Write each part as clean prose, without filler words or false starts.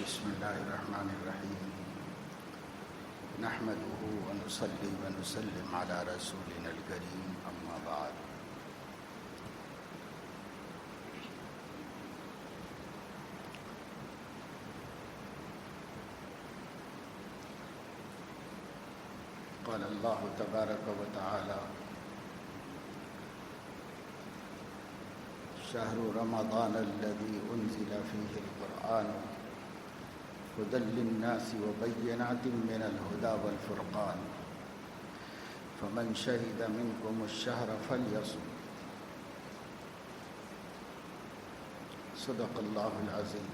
بسم الله الرحمن الرحيم نحمده ونصلي ونسلم على رسولنا الكريم أما بعد قال الله تبارك وتعالى شهر رمضان الذي أنزل فيه القرآن هدى للناس وبينات من الهدى والفرقان فمن شهد منكم الشهر فليصم صدق الله العظيم.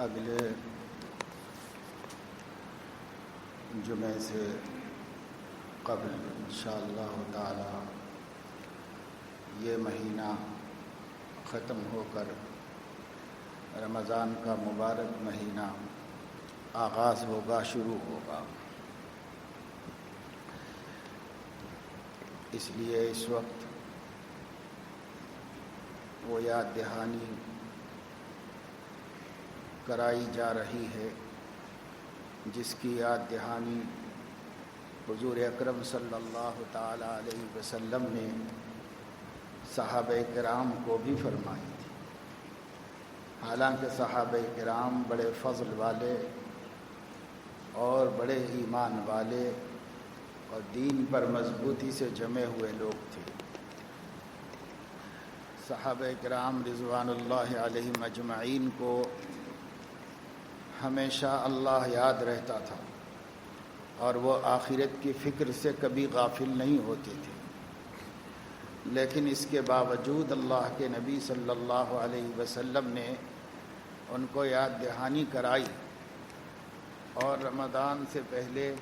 اگلے جمعے سے قبل انشاءاللہ تعالی یہ مہینہ ختم ہو کر رمضان کا مبارک مہینہ آغاز ہوگا، شروع ہوگا. اس لیے اس وقت وہ یاد دہانی کرائی جا رہی ہے جس کی یاد دہانی حضور اکرم صلی اللہ تعالی علیہ وسلم نے صحابہ کرام کو بھی فرمائی تھی. حالانکہ صحابہ کرام بڑے فضل والے اور بڑے ایمان والے اور دین پر مضبوطی سے جمے ہوئے لوگ تھے. صحابہ کرام رضوان اللہ علیہم اجمعین کو ہمیشہ اللہ یاد رہتا تھا اور وہ آخرت کی فکر سے کبھی غافل نہیں ہوتے تھے. لیکن اس کے باوجود اللہ کے نبی صلی اللہ علیہ وسلم نے ان کو یاد دہانی کرائی اور رمضان سے پہلے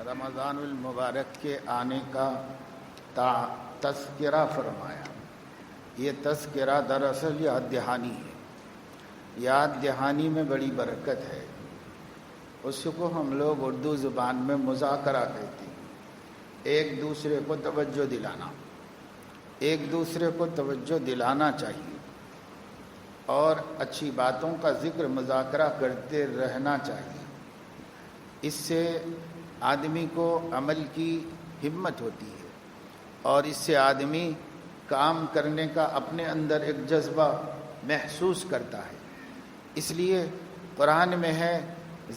رمضان المبارک کے آنے کا تذکرہ فرمایا. یہ تذکرہ دراصل یاد دہانی ہے. یاد دہانی میں بڑی برکت ہے. اس کو ہم لوگ اردو زبان میں مذاکرہ کہتے ہیں. ایک دوسرے کو توجہ دلانا، ایک دوسرے کو توجہ دلانا چاہیے اور اچھی باتوں کا ذکر مذاکرہ کرتے رہنا چاہیے. اس سے آدمی کو عمل کی ہمت ہوتی ہے اور اس سے آدمی کام کرنے کا اپنے اندر ایک جذبہ محسوس کرتا ہے. اس لیے قرآن میں ہے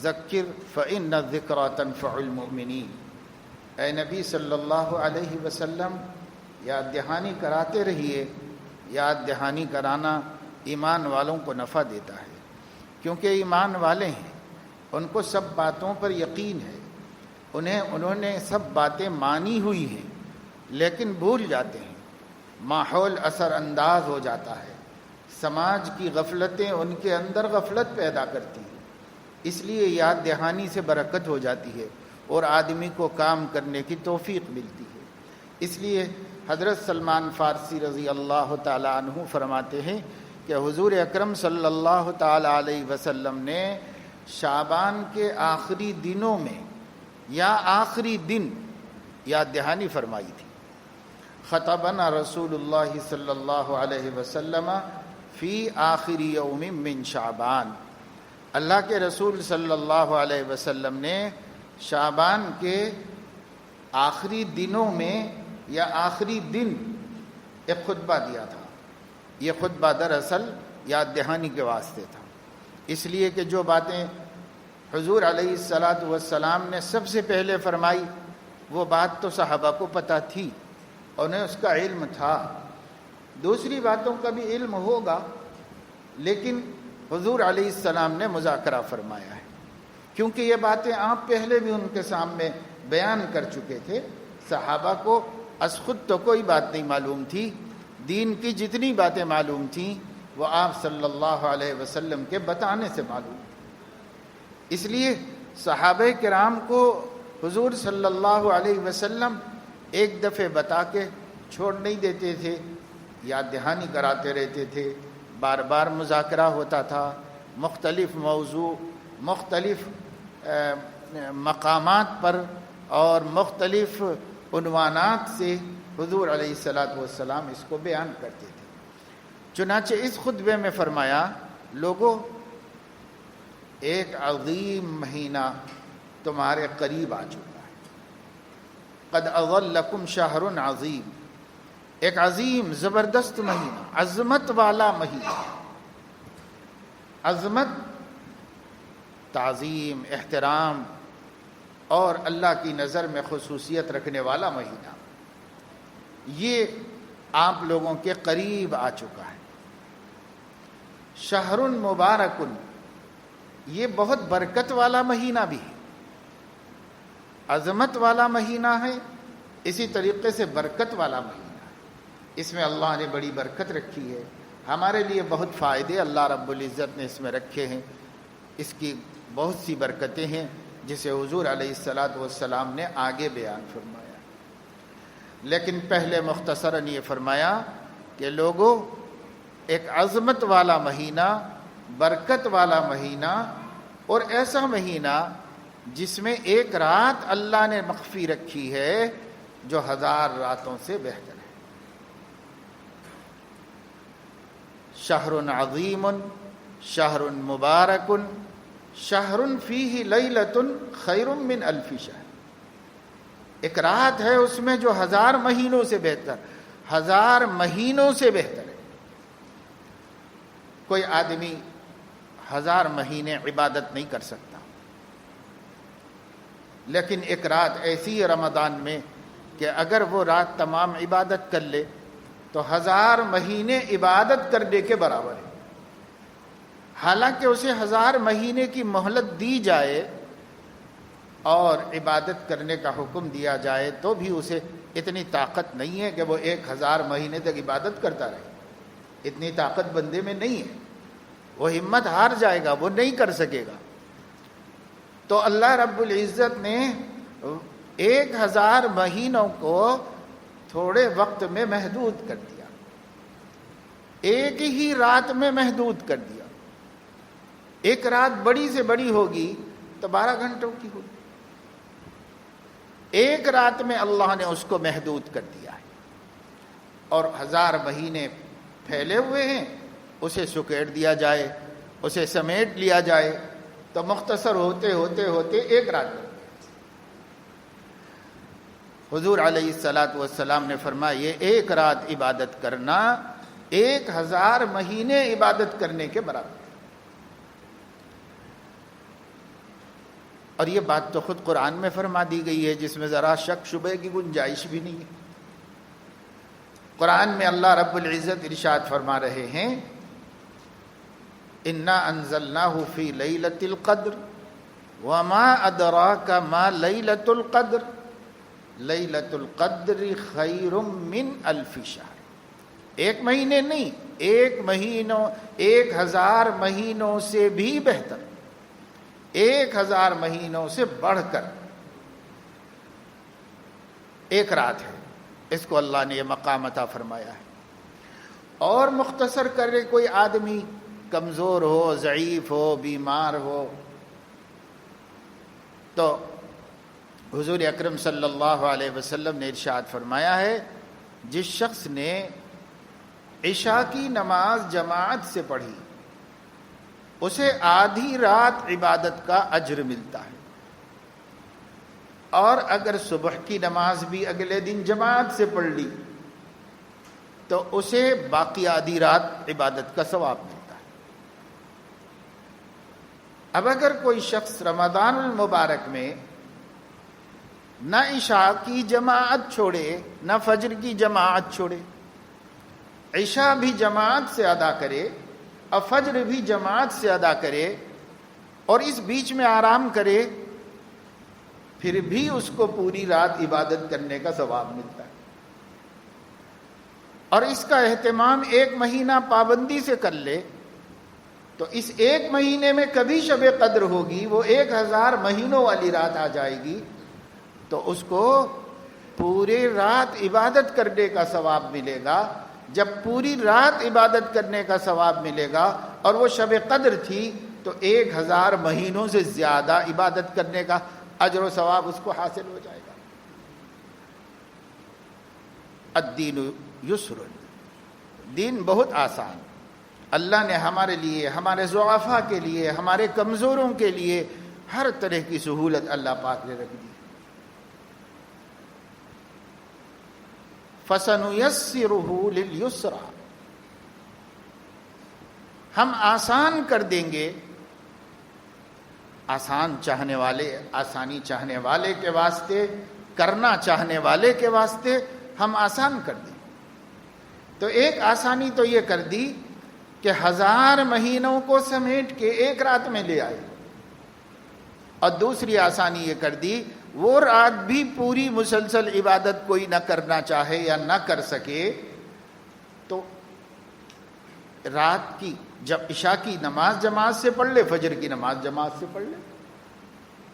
ذکر فإن الذکریٰ تنفع المؤمنین. اے نبی صلی اللہ علیہ وسلم یاد دہانی کراتے رہیے. یاد دہانی کرانا ایمان والوں کو نفع دیتا ہے کیونکہ ایمان والے ہیں، ان کو سب باتوں پر یقین ہے، انہوں نے سب باتیں مانی ہوئی ہیں لیکن بھول جاتے ہیں. ماحول اثر انداز ہو جاتا ہے، سماج کی غفلتیں ان کے اندر غفلت پیدا کرتی ہیں. اس لیے یاد دہانی سے برکت ہو جاتی ہے اور آدمی کو کام کرنے کی توفیق ملتی ہے. اس لیے حضرت سلمان فارسی رضی اللہ تعالی عنہ فرماتے ہیں کہ حضور اکرم صلی اللہ تعالی علیہ وسلم نے شعبان کے آخری دنوں میں یا آخری دن یاد دہانی فرمائی تھی. خطبنا رسول اللہ صلی اللہ علیہ وسلم فی آخر یوم من شعبان. اللہ کے رسول صلی اللہ علیہ وسلم نے شعبان کے آخری دنوں میں یا آخری دن ایک خطبہ دیا تھا. یہ خطبہ دراصل یاد دہانی کے واسطے تھا، اس لیے کہ جو باتیں حضور علیہ الصلاۃ والسلام نے سب سے پہلے فرمائی وہ بات تو صحابہ کو پتہ تھی، انہیں اس کا علم تھا. دوسری باتوں کا بھی علم ہوگا لیکن حضور علیہ السلام نے مذاکرہ فرمایا ہے کیونکہ یہ باتیں آپ پہلے بھی ان کے سامنے بیان کر چکے تھے. صحابہ کو از خود تو کوئی بات نہیں معلوم تھی، دین کی جتنی باتیں معلوم تھیں وہ آپ صلی اللہ علیہ وسلم کے بتانے سے معلوم تھی. اس لیے صحابہ کرام کو حضور صلی اللہ علیہ وسلم ایک دفعہ بتا کے چھوڑ نہیں دیتے تھے، یاد دہانی کراتے رہتے تھے. بار بار مذاکرہ ہوتا تھا، مختلف موضوع، مختلف مقامات پر اور مختلف عنوانات سے حضور علیہ الصلاۃ والسلام اس کو بیان کرتے تھے۔ چنانچہ اس خطبے میں فرمایا، لوگوں ایک عظیم مہینہ تمہارے قریب آ چکا ہے، قد اظلکم شہر عظیم، ایک عظیم زبردست مہینہ، عظمت والا مہینہ، عظمت، تعظیم، احترام اور اللہ کی نظر میں خصوصیت رکھنے والا مہینہ، یہ آپ لوگوں کے قریب آ چکا ہے۔ شہر مبارک، یہ بہت برکت والا مہینہ بھی ہے، عظمت والا مہینہ ہے، اسی طریقے سے برکت والا مہینہ ہے۔ اس میں اللہ نے بڑی برکت رکھی ہے، ہمارے لیے بہت فائدے اللہ رب العزت نے اس میں رکھے ہیں، اس کی بہت سی برکتیں ہیں جسے حضور علیہ الصلاۃ والسلام نے آگے بیان فرمایا۔ لیکن پہلے مختصراً یہ فرمایا کہ لوگوں ایک عظمت والا مہینہ، برکت والا مہینہ، اور ایسا مہینہ جس میں ایک رات اللہ نے مخفی رکھی ہے جو 1000 راتوں سے بہتر ہے۔ شہر عظیم، شہر مبارک، شہر فیہ لیلۃ خیر من الف شہر، ایک رات ہے اس میں جو 1000 مہینوں سے بہتر، 1000 مہینوں سے بہتر ہے۔ کوئی آدمی 1000 مہینے عبادت نہیں کر سکتا، لیکن ایک رات ایسی ہے رمضان میں کہ اگر وہ رات تمام عبادت کر لے تو 1000 مہینے عبادت کرنے کے برابر ہے۔ حالانکہ اسے 1000 مہینے کی مہلت دی جائے اور عبادت کرنے کا حکم دیا جائے تو بھی اسے اتنی طاقت نہیں ہے کہ وہ 1000 مہینے تک عبادت کرتا رہے، اتنی طاقت بندے میں نہیں ہے، وہ ہمت ہار جائے گا، وہ نہیں کر سکے گا۔ تو اللہ رب العزت نے 1000 مہینوں کو تھوڑے وقت میں محدود کر دیا، ایک ہی رات میں محدود کر دیا۔ ایک رات بڑی سے بڑی ہوگی تو 12 گھنٹوں کی ہوگی، ایک رات میں اللہ نے اس کو محدود کر دیا ہے، اور 1000 مہینے پھیلے ہوئے ہیں، اسے سکیڑ دیا جائے، اسے سمیٹ لیا جائے تو مختصر ہوتے ہوتے ہوتے ایک رات میں۔ حضور علیہ الصلاۃ والسلام نے فرمایا یہ ایک رات عبادت کرنا 1000 مہینے عبادت کرنے کے برابر ہے۔ اور یہ بات تو خود قرآن میں فرما دی گئی ہے جس میں ذرا شک شبہ کی گنجائش بھی نہیں ہے۔ قرآن میں اللہ رب العزت ارشاد فرما رہے ہیں، انا انزلناہ فی لیلۃ القدر وما ادراک ما لیلۃ القدر لیلۃ القدر خیر من الف شہر، ایک مہینے نہیں، 1000 مہینوں سے بھی بہتر، 1000 مہینوں سے بڑھ کر ایک رات ہے، اس کو اللہ نے یہ مقام عطا فرمایا ہے۔ اور مختصر کرے کوئی آدمی کمزور ہو، ضعیف ہو، بیمار ہو، تو حضور اکرم صلی اللہ علیہ وسلم نے ارشاد فرمایا ہے، جس شخص نے عشاء کی نماز جماعت سے پڑھی اسے آدھی رات عبادت کا اجر ملتا ہے، اور اگر صبح کی نماز بھی اگلے دن جماعت سے پڑھ لی تو اسے باقی آدھی رات عبادت کا ثواب ملتا ہے۔ اب اگر کوئی شخص رمضان المبارک میں نہ عشاء کی جماعت چھوڑے، نہ فجر کی جماعت چھوڑے، عشاء بھی جماعت سے ادا کرے اور فجر بھی جماعت سے ادا کرے اور اس بیچ میں آرام کرے، پھر بھی اس کو پوری رات عبادت کرنے کا ثواب ملتا ہے۔ اور اس کا اہتمام 1 مہینہ پابندی سے کر لے تو اس 1 مہینے میں کبھی شب قدر ہوگی، وہ 1000 مہینوں والی رات آ جائے گی تو اس کو پورے رات عبادت کرنے کا ثواب ملے گا۔ جب پوری رات عبادت کرنے کا ثواب ملے گا اور وہ شب قدر تھی تو 1000 مہینوں سے زیادہ عبادت کرنے کا اجر و ثواب اس کو حاصل ہو جائے گا۔ الدین یسر، دین بہت آسان، اللہ نے ہمارے لیے، ہمارے ضعفاء کے لیے، ہمارے کمزوروں کے لیے ہر طرح کی سہولت اللہ پاک نے رکھ دی۔ فَسَنُيَسِّرُهُ لِلْيُسْرَى، ہم آسان کر دیں گے، آسان چاہنے والے، آسانی چاہنے والے کے واسطے، کرنا چاہنے والے کے واسطے ہم آسان کر دیں۔ تو ایک آسانی تو یہ کر دی کہ 1000 مہینوں کو سمیٹ کے ایک رات میں لے آئے، اور دوسری آسانی یہ کر دی وہ رات بھی پوری مسلسل عبادت کوئی نہ کرنا چاہے یا نہ کر سکے تو رات کی جب عشاء کی نماز جماعت سے پڑھ لے، فجر کی نماز جماعت سے پڑھ لے۔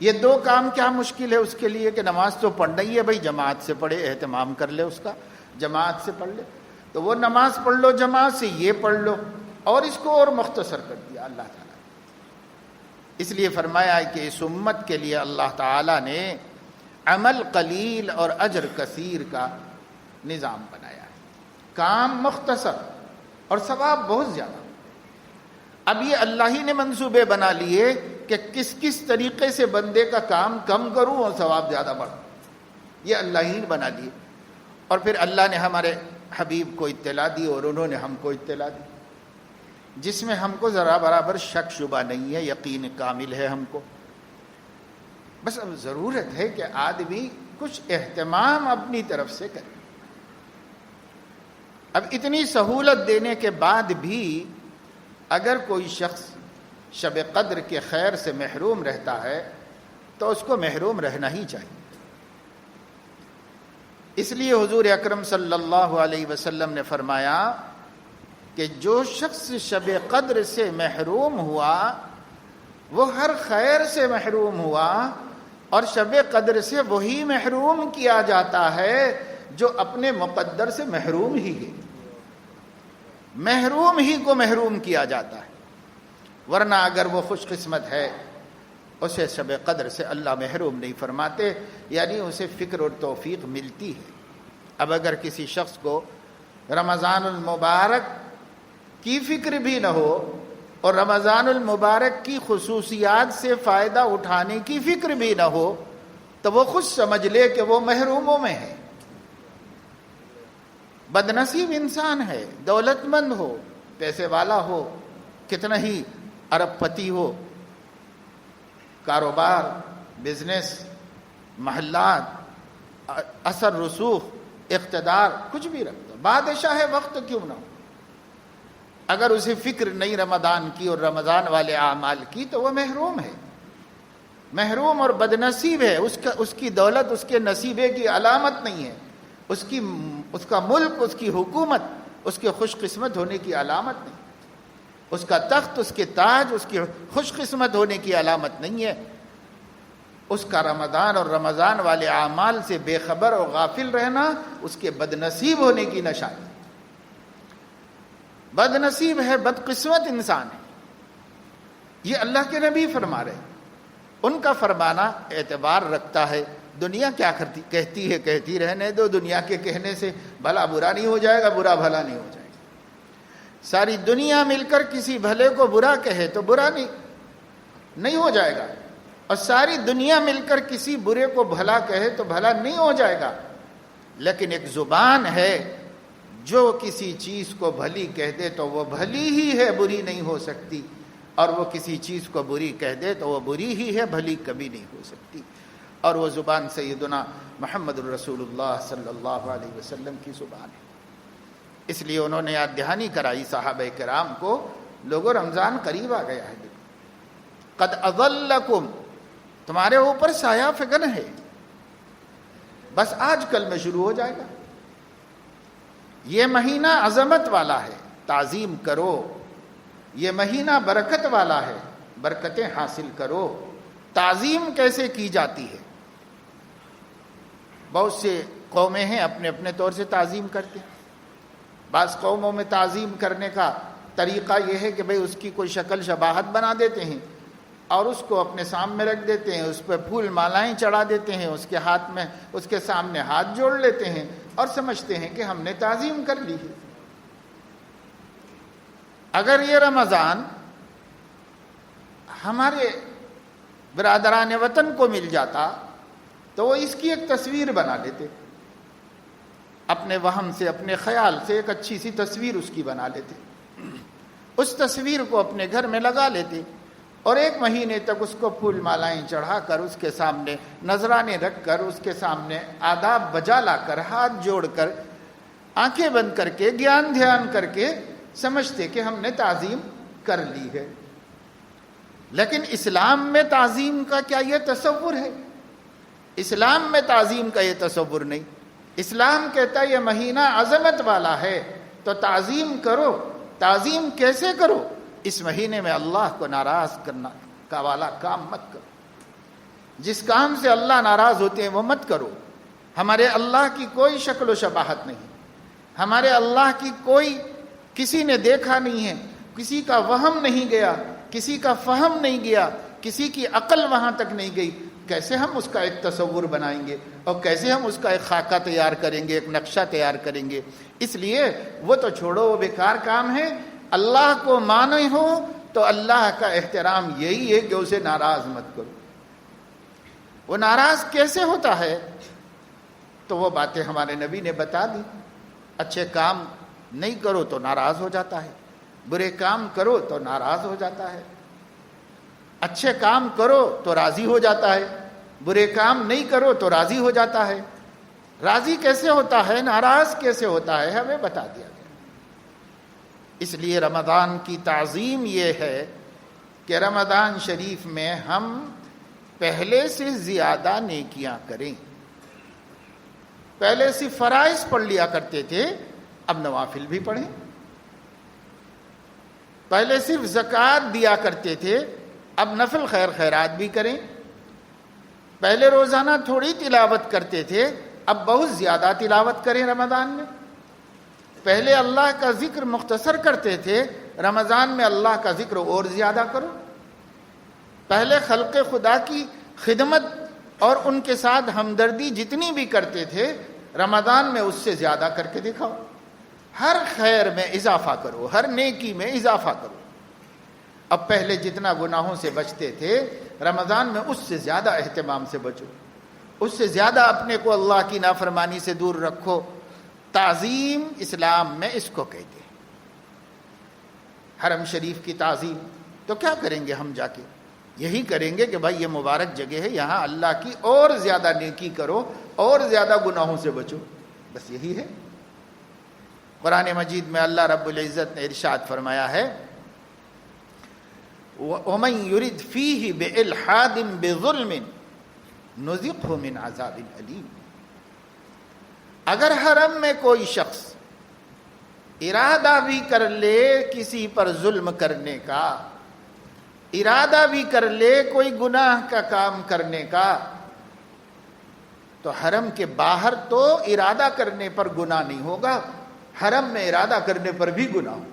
یہ دو کام کیا مشکل ہے اس کے لیے کہ نماز تو پڑھنا ہی ہے بھائی، جماعت سے پڑھے، اہتمام کر لے اس کا، جماعت سے پڑھ لے، تو وہ نماز پڑھ لو جماعت سے، یہ پڑھ لو، اور اس کو اور مختصر کر دیا اللہ تعالیٰ۔ اس لیے فرمایا ہے کہ اس امت کے لیے اللہ تعالیٰ نے عمل قلیل اور اجر کثیر کا نظام بنایا ہے، کام مختصر اور ثواب بہت زیادہ۔ اب یہ اللہ ہی نے منصوبے بنا لیے کہ کس کس طریقے سے بندے کا کام کم کروں اور ثواب زیادہ بڑھ، یہ اللہ ہی نے بنا لیے، اور پھر اللہ نے ہمارے حبیب کو اطلاع دی اور انہوں نے ہم کو اطلاع دی، جس میں ہم کو ذرا برابر شک شبہ نہیں ہے، یقین کامل ہے ہم کو۔ بس اب ضرورت ہے کہ آدمی کچھ اہتمام اپنی طرف سے کرے۔ اب اتنی سہولت دینے کے بعد بھی اگر کوئی شخص شب قدر کے خیر سے محروم رہتا ہے تو اس کو محروم رہنا ہی چاہیے۔ اس لیے حضور اکرم صلی اللہ علیہ وسلم نے فرمایا کہ جو شخص شب قدر سے محروم ہوا وہ ہر خیر سے محروم ہوا، اور شب قدر سے وہی محروم کیا جاتا ہے جو اپنے مقدر سے محروم ہی ہے، محروم ہی کو محروم کیا جاتا ہے، ورنہ اگر وہ خوش قسمت ہے اسے شب قدر سے اللہ محروم نہیں فرماتے، یعنی اسے فکر اور توفیق ملتی ہے۔ اب اگر کسی شخص کو رمضان المبارک کی فکر بھی نہ ہو اور رمضان المبارک کی خصوصیات سے فائدہ اٹھانے کی فکر بھی نہ ہو تو وہ خود سمجھ لے کہ وہ محروموں میں ہے، بدنصیب انسان ہے، دولت مند ہو، پیسے والا ہو، کتنا ہی ارب پتی ہو، کاروبار، بزنس، محلات، اثر رسوخ، اقتدار، کچھ بھی رکھتا، بادشاہ وقت کیوں نہ ہو، اگر اسے فکر نہیں رمضان کی اور رمضان والے اعمال کی تو وہ محروم ہے، محروم اور بدنصیب ہے۔ اس کی دولت اس کے نصیبے کی علامت نہیں ہے، اس کا ملک، اس کی حکومت اس کے خوش قسمت ہونے کی علامت نہیں، اس کا تخت، اس کے تاج اس کی خوش قسمت ہونے کی علامت نہیں ہے، اس کا رمضان اور رمضان والے اعمال سے بے خبر اور غافل رہنا اس کے بدنصیب ہونے کی نشانی، بدنصیب ہے، بدقسمت انسان ہے۔ یہ اللہ کے نبی فرما رہے، ان کا فرمانا اعتبار رکھتا ہے۔ دنیا کیا کہتی ہے کہتی رہنے دو، دنیا کے کہنے سے بھلا برا نہیں ہو جائے گا، برا بھلا نہیں ہو جائے گا۔ ساری دنیا مل کر کسی بھلے کو برا کہے تو برا نہیں ہو جائے گا، اور ساری دنیا مل کر کسی برے کو بھلا کہے تو بھلا نہیں ہو جائے گا۔ لیکن ایک زبان ہے جو کسی چیز کو بھلی کہہ دے تو وہ بھلی ہی ہے، بری نہیں ہو سکتی، اور وہ کسی چیز کو بری کہہ دے تو وہ بری ہی ہے، بھلی کبھی نہیں ہو سکتی، اور وہ زبان سیدنا محمد الرسول اللہ صلی اللہ علیہ وسلم کی زبان ہے۔ اس لیے انہوں نے یاد دہانی کرائی صحابہ کرام کو، لوگوں رمضان قریب آ گیا ہے، قد اظلکم، تمہارے اوپر سایہ فگن ہے، بس آج کل میں شروع ہو جائے گا۔ یہ مہینہ عظمت والا ہے، تعظیم کرو، یہ مہینہ برکت والا ہے، برکتیں حاصل کرو۔ تعظیم کیسے کی جاتی ہے؟ بہت سے قومیں ہیں اپنے اپنے طور سے تعظیم کرتے ہیں۔ بعض قوموں میں تعظیم کرنے کا طریقہ یہ ہے کہ بھئی اس کی کوئی شکل شباہت بنا دیتے ہیں، اور اس کو اپنے سامنے رکھ دیتے ہیں، اس پہ پھول مالائیں چڑھا دیتے ہیں، اس کے ہاتھ میں اس کے سامنے ہاتھ جوڑ لیتے ہیں اور سمجھتے ہیں کہ ہم نے تعظیم کر لی ہے۔ اگر یہ رمضان ہمارے برادران وطن کو مل جاتا تو وہ اس کی ایک تصویر بنا لیتے، اپنے وہم سے، اپنے خیال سے ایک اچھی سی تصویر اس کی بنا لیتے، اس تصویر کو اپنے گھر میں لگا لیتے اور 1 مہینے تک اس کو پھول مالائیں چڑھا کر، اس کے سامنے نذرانے رکھ کر، اس کے سامنے آداب بجا لا کر، ہاتھ جوڑ کر، آنکھیں بند کر کے، گیان دھیان کر کے سمجھتے کہ ہم نے تعظیم کر لی ہے۔ لیکن اسلام میں تعظیم کا کیا یہ تصور ہے؟ اسلام میں تعظیم کا یہ تصور نہیں۔ اسلام کہتا ہے یہ مہینہ عظمت والا ہے تو تعظیم کرو۔ تعظیم کیسے کرو؟ اس مہینے میں اللہ کو ناراض کرنا کا والا کام مت کرو، جس کام سے اللہ ناراض ہوتے ہیں وہ مت کرو۔ ہمارے اللہ کی کوئی شکل و شباہت نہیں، ہمارے اللہ کی کوئی کسی نے دیکھا نہیں ہے، کسی کا وہم نہیں گیا، کسی کا فہم نہیں گیا، کسی کی عقل وہاں تک نہیں گئی۔ کیسے ہم اس کا ایک تصور بنائیں گے اور کیسے ہم اس کا ایک خاکہ تیار کریں گے، ایک نقشہ تیار کریں گے؟ اس لیے وہ تو چھوڑو، وہ بیکار کام ہے۔ اللہ کو مانے ہو تو اللہ کا احترام یہی ہے کہ اسے ناراض مت کرو۔ وہ ناراض کیسے ہوتا ہے؟ تو وہ باتیں ہمارے نبی نے بتا دی۔ اچھے کام نہیں کرو تو ناراض ہو جاتا ہے، برے کام کرو تو ناراض ہو جاتا ہے، اچھے کام کرو تو راضی ہو جاتا ہے، برے کام نہیں کرو تو راضی ہو جاتا ہے۔ راضی کیسے ہوتا ہے، ناراض کیسے ہوتا ہے، ہمیں بتا دیا گیا۔ اس لیے رمضان کی تعظیم یہ ہے کہ رمضان شریف میں ہم پہلے سے زیادہ نیکیاں کریں۔ پہلے صرف فرائض پڑھ لیا کرتے تھے، اب نوافل بھی پڑھیں۔ پہلے صرف زکوٰۃ دیا کرتے تھے، اب نفل خیر خیرات بھی کریں۔ پہلے روزانہ تھوڑی تلاوت کرتے تھے، اب بہت زیادہ تلاوت کریں رمضان میں۔ پہلے اللہ کا ذکر مختصر کرتے تھے، رمضان میں اللہ کا ذکر اور زیادہ کرو۔ پہلے خلق خدا کی خدمت اور ان کے ساتھ ہمدردی جتنی بھی کرتے تھے، رمضان میں اس سے زیادہ کر کے دکھاؤ۔ ہر خیر میں اضافہ کرو، ہر نیکی میں اضافہ کرو۔ اب پہلے جتنا گناہوں سے بچتے تھے، رمضان میں اس سے زیادہ اہتمام سے بچو، اس سے زیادہ اپنے کو اللہ کی نافرمانی سے دور رکھو۔ تعظیم اسلام میں اس کو کہتے ہیں۔ حرم شریف کی تعظیم تو کیا کریں گے ہم جا کے؟ یہی کریں گے کہ بھائی یہ مبارک جگہ ہے، یہاں اللہ کی اور زیادہ نیکی کرو اور زیادہ گناہوں سے بچو، بس یہی ہے۔ قرآن مجید میں اللہ رب العزت نے ارشاد فرمایا ہے، وَمَن يُرِدْ فِيهِ بِإِلْحَادٍ بِظُلْمٍ نُذِقْهُ مِنْ عَذَابٍ أَلِيمٍ۔ اگر حرم میں کوئی شخص ارادہ بھی کر لے کسی پر ظلم کرنے کا، ارادہ بھی کر لے کوئی گناہ کا کام کرنے کا، تو حرم کے باہر تو ارادہ کرنے پر گناہ نہیں ہوگا، حرم میں ارادہ کرنے پر بھی گناہ ہوگا۔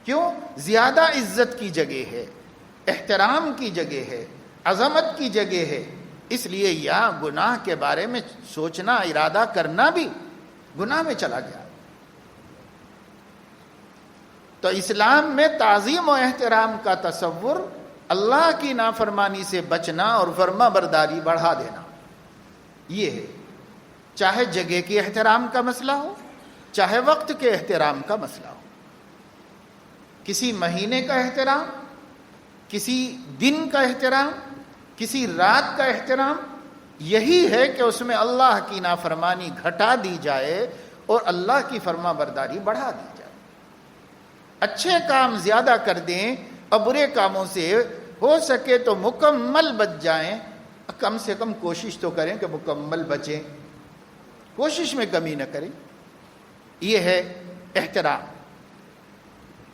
کیوں؟ زیادہ عزت کی جگہ ہے، احترام کی جگہ ہے، عظمت کی جگہ ہے، اس لیے یہاں گناہ کے بارے میں سوچنا، ارادہ کرنا بھی گناہ میں چلا گیا۔ تو اسلام میں تعظیم و احترام کا تصور اللہ کی نافرمانی سے بچنا اور فرما برداری بڑھا دینا، یہ ہے۔ چاہے جگہ کے احترام کا مسئلہ ہو، چاہے وقت کے احترام کا مسئلہ ہو، کسی مہینے کا احترام، کسی دن کا احترام، کسی رات کا احترام، یہی ہے کہ اس میں اللہ کی نافرمانی گھٹا دی جائے اور اللہ کی فرما برداری بڑھا دی جائے۔ اچھے کام زیادہ کر دیں اور برے کاموں سے ہو سکے تو مکمل بچ جائیں، کم سے کم کوشش تو کریں کہ مکمل بچیں، کوشش میں کمی نہ کریں۔ یہ ہے احترام۔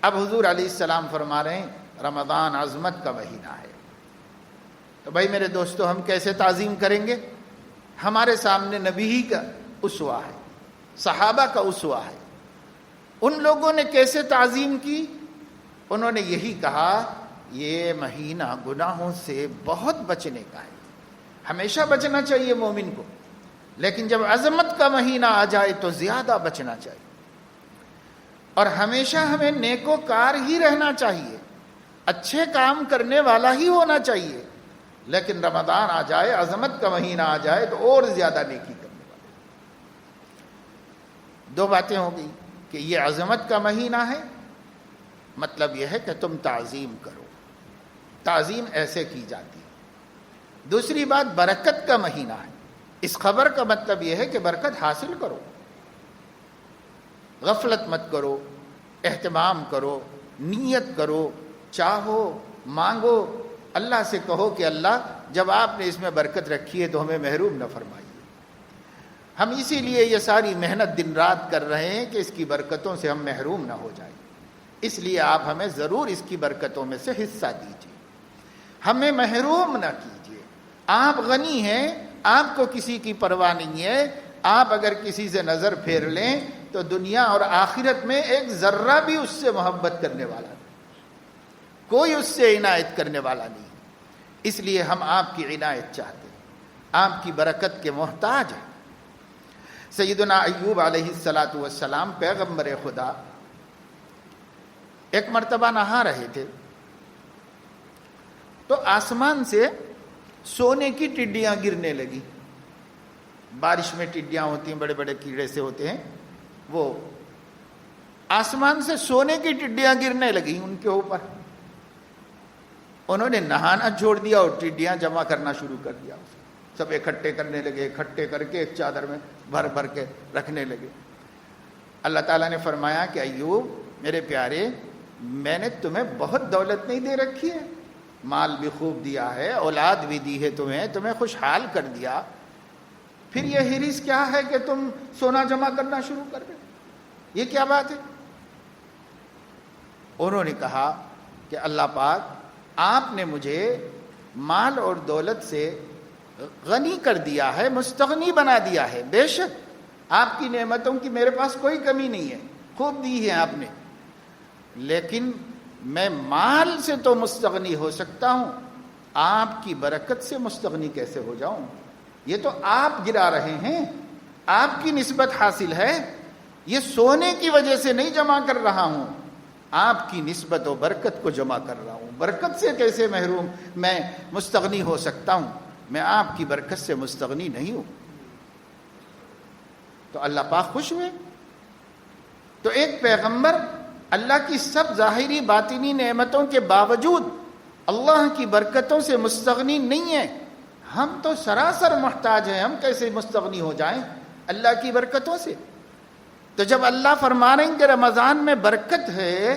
اب حضور علیہ السلام فرما رہے ہیں رمضان عظمت کا مہینہ ہے، تو بھائی میرے دوستو ہم کیسے تعظیم کریں گے؟ ہمارے سامنے نبی ہی کا اسوہ ہے، صحابہ کا اسوہ ہے۔ ان لوگوں نے کیسے تعظیم کی؟ انہوں نے یہی کہا یہ مہینہ گناہوں سے بہت بچنے کا ہے، ہمیشہ بچنا چاہیے مومن کو، لیکن جب عظمت کا مہینہ آ جائے تو زیادہ بچنا چاہیے، اور ہمیشہ ہمیں نیکوکار ہی رہنا چاہیے، اچھے کام کرنے والا ہی ہونا چاہیے، لیکن رمضان آ جائے، عظمت کا مہینہ آ جائے تو اور زیادہ نیکی کرنے والا۔ دو باتیں ہو گئی کہ یہ عظمت کا مہینہ ہے، مطلب یہ ہے کہ تم تعظیم کرو، تعظیم ایسے کی جاتی ہے۔ دوسری بات برکت کا مہینہ ہے، اس خبر کا مطلب یہ ہے کہ برکت حاصل کرو، غفلت مت کرو، اہتمام کرو، نیت کرو، چاہو، مانگو، اللہ سے کہو کہ اللہ جب آپ نے اس میں برکت رکھی ہے تو ہمیں محروم نہ فرمائیے۔ ہم اسی لیے یہ ساری محنت دن رات کر رہے ہیں کہ اس کی برکتوں سے ہم محروم نہ ہو جائیں، اس لیے آپ ہمیں ضرور اس کی برکتوں میں سے حصہ دیجیے، ہمیں محروم نہ کیجیے۔ آپ غنی ہیں، آپ کو کسی کی پرواہ نہیں ہے، آپ اگر کسی سے نظر پھیر لیں تو دنیا اور آخرت میں ایک ذرہ بھی اس سے محبت کرنے والا نہیں، کوئی اس سے عنایت کرنے والا نہیں، اس لیے ہم آپ کی عنایت چاہتے ہیں، آپ کی برکت کے محتاج ہیں۔ سیدنا ایوب علیہ السلام پیغمبر خدا ایک مرتبہ نہا رہے تھے تو آسمان سے سونے کی ٹڈیاں گرنے لگی، بارش میں ٹڈیاں ہوتی ہیں، بڑے بڑے کیڑے سے ہوتے ہیں، وہ آسمان سے سونے کی ٹڈیاں گرنے لگی ان کے اوپر۔ انہوں نے نہانا چھوڑ دیا اور ٹڈیاں جمع کرنا شروع کر دیا، سب اکٹھے کرنے لگے، اکٹھے کر کے ایک چادر میں بھر بھر کے رکھنے لگے۔ اللہ تعالیٰ نے فرمایا کہ ایوب میرے پیارے، میں نے تمہیں بہت دولت نہیں دے رکھی ہے، مال بھی خوب دیا ہے، اولاد بھی دی ہے، تمہیں خوشحال کر دیا، پھر یہ حرص کیا ہے کہ تم سونا جمع کرنا شروع کر دیں؟ یہ کیا بات ہے؟ انہوں نے کہا کہ اللہ پاک آپ نے مجھے مال اور دولت سے غنی کر دیا ہے، مستغنی بنا دیا ہے، بے شک آپ کی نعمتوں کی میرے پاس کوئی کمی نہیں ہے، خوب دی ہے آپ نے، لیکن میں مال سے تو مستغنی ہو سکتا ہوں، آپ کی برکت سے مستغنی کیسے ہو جاؤں؟ یہ تو آپ گرا رہے ہیں، آپ کی نسبت حاصل ہے، یہ سونے کی وجہ سے نہیں جمع کر رہا ہوں، آپ کی نسبت و برکت کو جمع کر رہا ہوں، برکت سے کیسے محروم میں مستغنی ہو سکتا ہوں؟ میں آپ کی برکت سے مستغنی نہیں ہوں۔ تو اللہ پاک خوش ہوئے۔ تو ایک پیغمبر اللہ کی سب ظاہری باطنی نعمتوں کے باوجود اللہ کی برکتوں سے مستغنی نہیں ہے، ہم تو سراسر محتاج ہیں، ہم کیسے مستغنی ہو جائیں اللہ کی برکتوں سے؟ تو جب اللہ فرما رہے ہیں کہ رمضان میں برکت ہے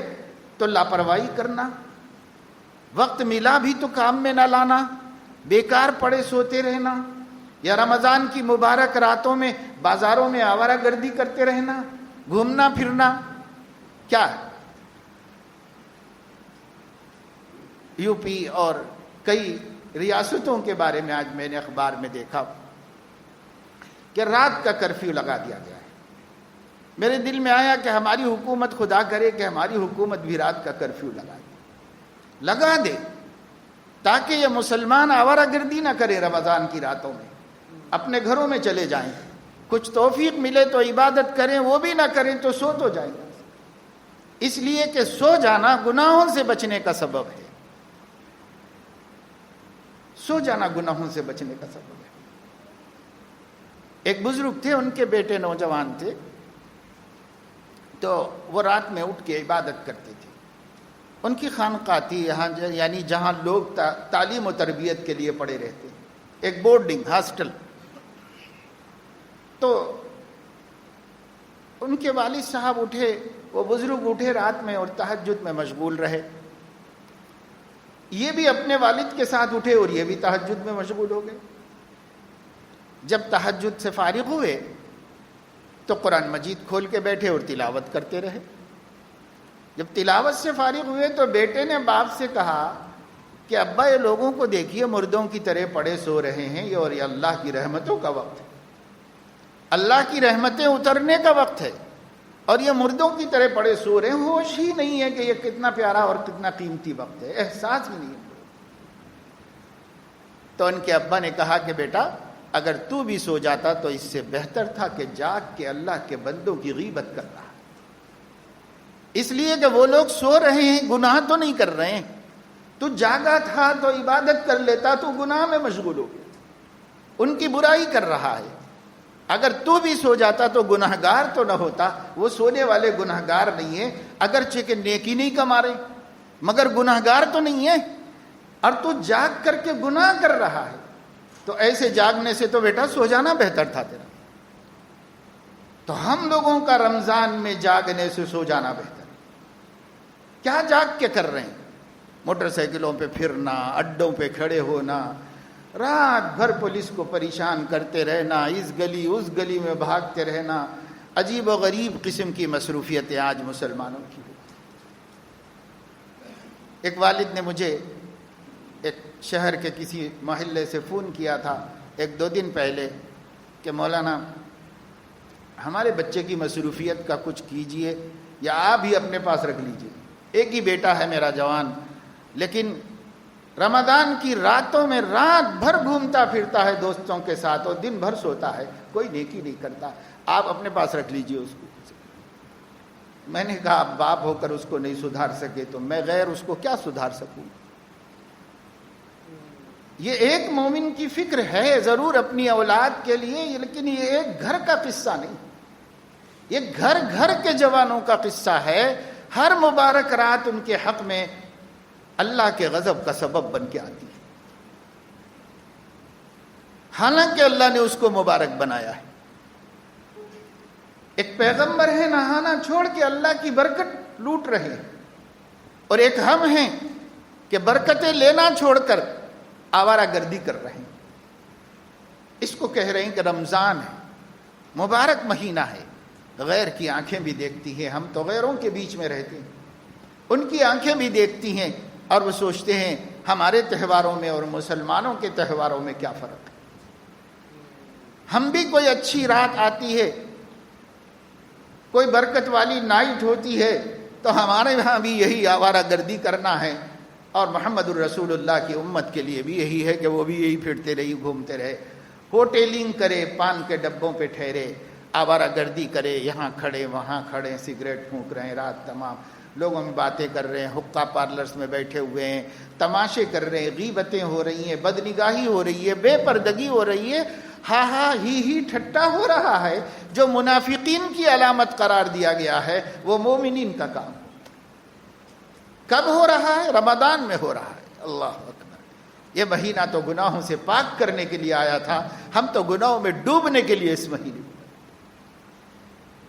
تو لاپرواہی کرنا، وقت ملا بھی تو کام میں نہ لانا، بیکار پڑے سوتے رہنا، یا رمضان کی مبارک راتوں میں بازاروں میں آوارہ گردی کرتے رہنا، گھومنا پھرنا، کیا ہے؟ یو پی اور کئی ریاستوں کے بارے میں آج میں نے اخبار میں دیکھا کہ رات کا کرفیو لگا دیا گیا ہے۔ میرے دل میں آیا کہ ہماری حکومت، خدا کرے کہ ہماری حکومت بھی رات کا کرفیو لگا دے تاکہ یہ مسلمان آوارہ گردی نہ کرے، رمضان کی راتوں میں اپنے گھروں میں چلے جائیں، کچھ توفیق ملے تو عبادت کریں، وہ بھی نہ کریں تو سو تو جائیں، اس لیے کہ سو جانا گناہوں سے بچنے کا سبب ہے، سو جانا گناہوں سے بچنے کا سبب ہے۔ ایک بزرگ تھے، ان کے بیٹے نوجوان تھے، تو وہ رات میں اٹھ کے عبادت کرتے تھے۔ ان کی خانقاہ تھی یہاں، یعنی جہاں لوگ تعلیم و تربیت کے لیے پڑے رہتے ہیں، ایک بورڈنگ ہاسٹل۔ تو ان کے والد صاحب اٹھے، وہ بزرگ اٹھے رات میں اور تہجد میں مشغول رہے، یہ بھی اپنے والد کے ساتھ اٹھے اور یہ بھی تہجد میں مشغول ہو گئے۔ جب تہجد سے فارغ ہوئے تو قرآن مجید کھول کے بیٹھے اور تلاوت کرتے رہے۔ جب تلاوت سے فارغ ہوئے تو بیٹے نے باپ سے کہا کہ ابا یہ لوگوں کو دیکھیے مردوں کی طرح پڑے سو رہے ہیں، یہ اور یہ اللہ کی رحمتوں کا وقت ہے، اللہ کی رحمتیں اترنے کا وقت ہے، اور یہ مردوں کی طرح پڑے سو رہے ہیں، ہوش ہی نہیں ہے کہ یہ کتنا پیارا اور کتنا قیمتی وقت ہے، احساس ہی نہیں ہے۔ تو ان کے ابا نے کہا کہ بیٹا اگر تو بھی سو جاتا تو اس سے بہتر تھا کہ جاگ کے اللہ کے بندوں کی غیبت کر رہا، اس لیے کہ وہ لوگ سو رہے ہیں، گناہ تو نہیں کر رہے ہیں، تو جاگا تھا تو عبادت کر لیتا، تو گناہ میں مشغول ہو گیا، ان کی برائی کر رہا ہے۔ اگر تو بھی سو جاتا تو گناہگار تو نہ ہوتا، وہ سونے والے گناہگار نہیں ہیں، اگرچہ کہ نیکی نہیں کما رہے مگر گناہگار تو نہیں ہے، اور تو جاگ کر کے گناہ کر رہا ہے، تو ایسے جاگنے سے تو بیٹا سو جانا بہتر تھا تیرا۔ تو ہم لوگوں کا رمضان میں جاگنے سے سو جانا بہتر، کیا جاگ کے کر رہے ہیں؟ موٹر سائیکلوں پہ پھرنا، اڈوں پہ کھڑے ہونا، رات بھر پولیس کو پریشان کرتے رہنا، اس گلی اس گلی میں بھاگتے رہنا، عجیب و غریب قسم کی مصروفیتیں آج مسلمانوں کی۔ ایک والد نے مجھے ایک شہر کے کسی محلے سے فون کیا تھا 1-2 دن پہلے کہ مولانا ہمارے بچے کی مصروفیت کا کچھ کیجئے یا آپ ہی اپنے پاس رکھ لیجئے، ایک ہی بیٹا ہے میرا جوان، لیکن رمضان کی راتوں میں رات بھر گھومتا پھرتا ہے دوستوں کے ساتھ اور دن بھر سوتا ہے، کوئی نیکی نہیں کرتا، آپ اپنے پاس رکھ لیجئے اس کو۔ میں نے کہا اب باپ ہو کر اس کو نہیں سدھار سکے تو میں غیر اس کو کیا سدھار سکوں؟ یہ ایک مومن کی فکر ہے ضرور اپنی اولاد کے لیے، لیکن یہ ایک گھر کا قصہ نہیں، یہ گھر گھر کے جوانوں کا قصہ ہے۔ ہر مبارک رات ان کے حق میں اللہ کے غضب کا سبب بن کے آتی ہے، حالانکہ اللہ نے اس کو مبارک بنایا ہے۔ ایک پیغمبر ہے نہانا چھوڑ کے اللہ کی برکت لوٹ رہے ہیں، اور ایک ہم ہیں کہ برکتیں لینا چھوڑ کر آوارہ گردی کر رہے ہیں۔ اس کو کہہ رہے ہیں کہ رمضان ہے، مبارک مہینہ ہے، غیر کی آنکھیں بھی دیکھتی ہیں، ہم تو غیروں کے بیچ میں رہتے ہیں، ان کی آنکھیں بھی دیکھتی ہیں اور وہ سوچتے ہیں ہمارے تہواروں میں اور مسلمانوں کے تہواروں میں کیا فرق ہے۔ ہم بھی کوئی اچھی رات آتی ہے، کوئی برکت والی نائٹ ہوتی ہے تو ہمارے یہاں بھی یہی آوارہ گردی کرنا ہے، اور محمد الرسول اللہ کی امت کے لیے بھی یہی ہے کہ وہ بھی یہی پھرتے رہی، گھومتے رہے، ہوٹیلنگ کرے، پان کے ڈبوں پہ ٹھہرے، آوارہ گردی کرے، یہاں کھڑے وہاں کھڑے، سگریٹ پھونک رہے ہیں رات تمام، لوگوں میں باتیں کر رہے ہیں، حقہ پارلرز میں بیٹھے ہوئے ہیں، تماشے کر رہے ہیں، غیبتیں ہو رہی ہیں، بدنگاہی ہو رہی ہے، بے پردگی ہو رہی ہے، ہاں ہاں ہی ٹھٹا ہو رہا ہے۔ جو منافقین کی علامت قرار دیا گیا ہے وہ مومنین کا کام کب ہو رہا ہے؟ رمضان میں ہو رہا ہے۔ اللہ اکبر، یہ مہینہ تو گناہوں سے پاک کرنے کے لیے آیا تھا، ہم تو گناہوں میں ڈوبنے کے لیے اس مہینے میں۔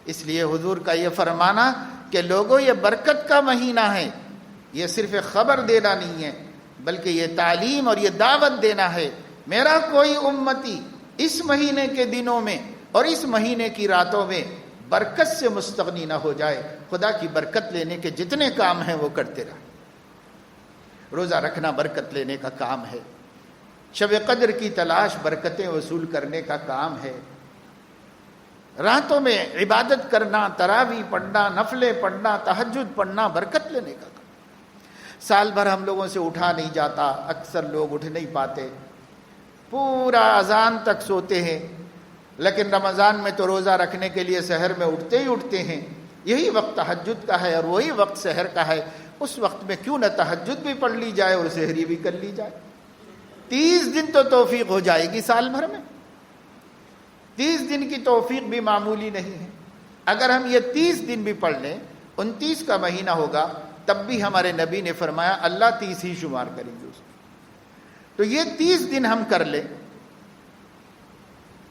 اس لیے حضور کا یہ فرمانا کہ لوگوں یہ برکت کا مہینہ ہے، یہ صرف ایک خبر دینا نہیں ہے بلکہ یہ تعلیم اور یہ دعوت دینا ہے، میرا کوئی امتی اس مہینے کے دنوں میں اور اس مہینے کی راتوں میں برکت سے مستغنی نہ ہو جائے، خدا کی برکت لینے کے جتنے کام ہیں وہ کرتے رہے۔ روزہ رکھنا برکت لینے کا کام ہے، شب قدر کی تلاش برکتیں وصول کرنے کا کام ہے، راتوں میں عبادت کرنا، تراویح پڑھنا، نفلیں پڑھنا، تہجد پڑھنا برکت لینے کا کام۔ سال بھر ہم لوگوں سے اٹھا نہیں جاتا، اکثر لوگ اٹھ نہیں پاتے، پورا اذان تک سوتے ہیں، لیکن رمضان میں تو روزہ رکھنے کے لیے سحر میں اٹھتے ہی اٹھتے ہیں۔ یہی وقت تہجد کا ہے اور وہی وقت سحر کا ہے، اس وقت میں کیوں نہ تہجد بھی پڑھ لی جائے اور سحری بھی کر لی جائے۔ 30 دن تو توفیق ہو جائے گی سال بھر میں، 30 دن کی توفیق بھی معمولی نہیں ہے۔ اگر ہم یہ 30 دن بھی پڑھ لیں، 29 کا مہینہ ہوگا، تب بھی ہمارے نبی نے فرمایا اللہ 30 ہی شمار کریں گے اس کو۔ تو یہ 30 دن ہم کر لیں،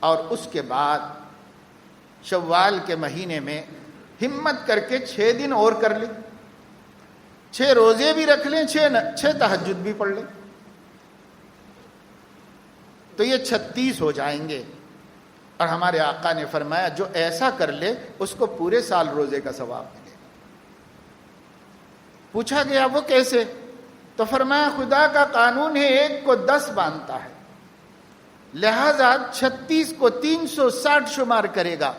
اور اس کے بعد شوال کے مہینے میں ہمت کر کے 6 دن اور کر لیں، 6 روزے بھی رکھ لیں، 6 تہجد بھی پڑھ لیں، تو یہ 36 ہو جائیں گے۔ اور ہمارے آقا نے فرمایا جو ایسا کر لے اس کو پورے سال روزے کا ثواب ملے گا۔ پوچھا گیا وہ کیسے؟ تو فرمایا خدا کا قانون ہے 1 کو 10 باندھتا ہے، لہذا 36 کو 360 شمار کرے گا،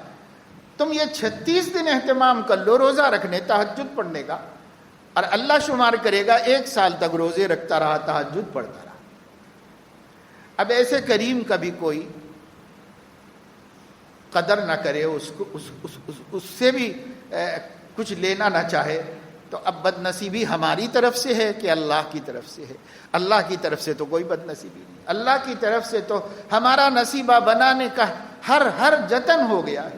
تم یہ 36 دن اہتمام کر لو روزہ رکھنے تہجد پڑھنے کا، اور اللہ شمار کرے گا 1 سال تک روزے رکھتا رہا، تہجد پڑھتا رہا۔ اب ایسے کریم کا بھی کوئی قدر نہ کرے، اس سے بھی کچھ لینا نہ چاہے، تو اب بد نصیبی ہماری طرف سے ہے کہ اللہ کی طرف سے ہے؟ اللہ کی طرف سے تو کوئی بد نصیبی نہیں، اللہ کی طرف سے تو ہمارا نصیبہ بنانے کا ہر جتن ہو گیا ہے،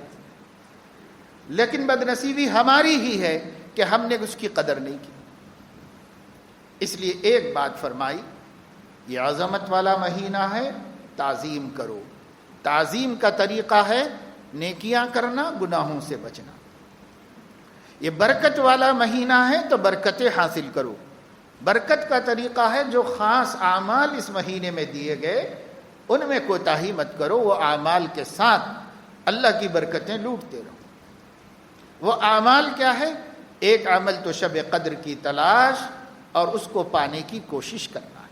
لیکن بد نصیبی ہماری ہی ہے کہ ہم نے اس کی قدر نہیں کی۔ اس لیے ایک بات فرمائی، یہ عظمت والا مہینہ ہے، تعظیم کرو۔ تعظیم کا طریقہ ہے نیکیاں کرنا، گناہوں سے بچنا۔ یہ برکت والا مہینہ ہے تو برکتیں حاصل کرو۔ برکت کا طریقہ ہے جو خاص اعمال اس مہینے میں دیے گئے ان میں کوتاہی مت کرو، وہ اعمال کے ساتھ اللہ کی برکتیں لوٹتے رہو۔ وہ اعمال کیا ہے؟ ایک عمل تو شب قدر کی تلاش اور اس کو پانے کی کوشش کرنا ہے۔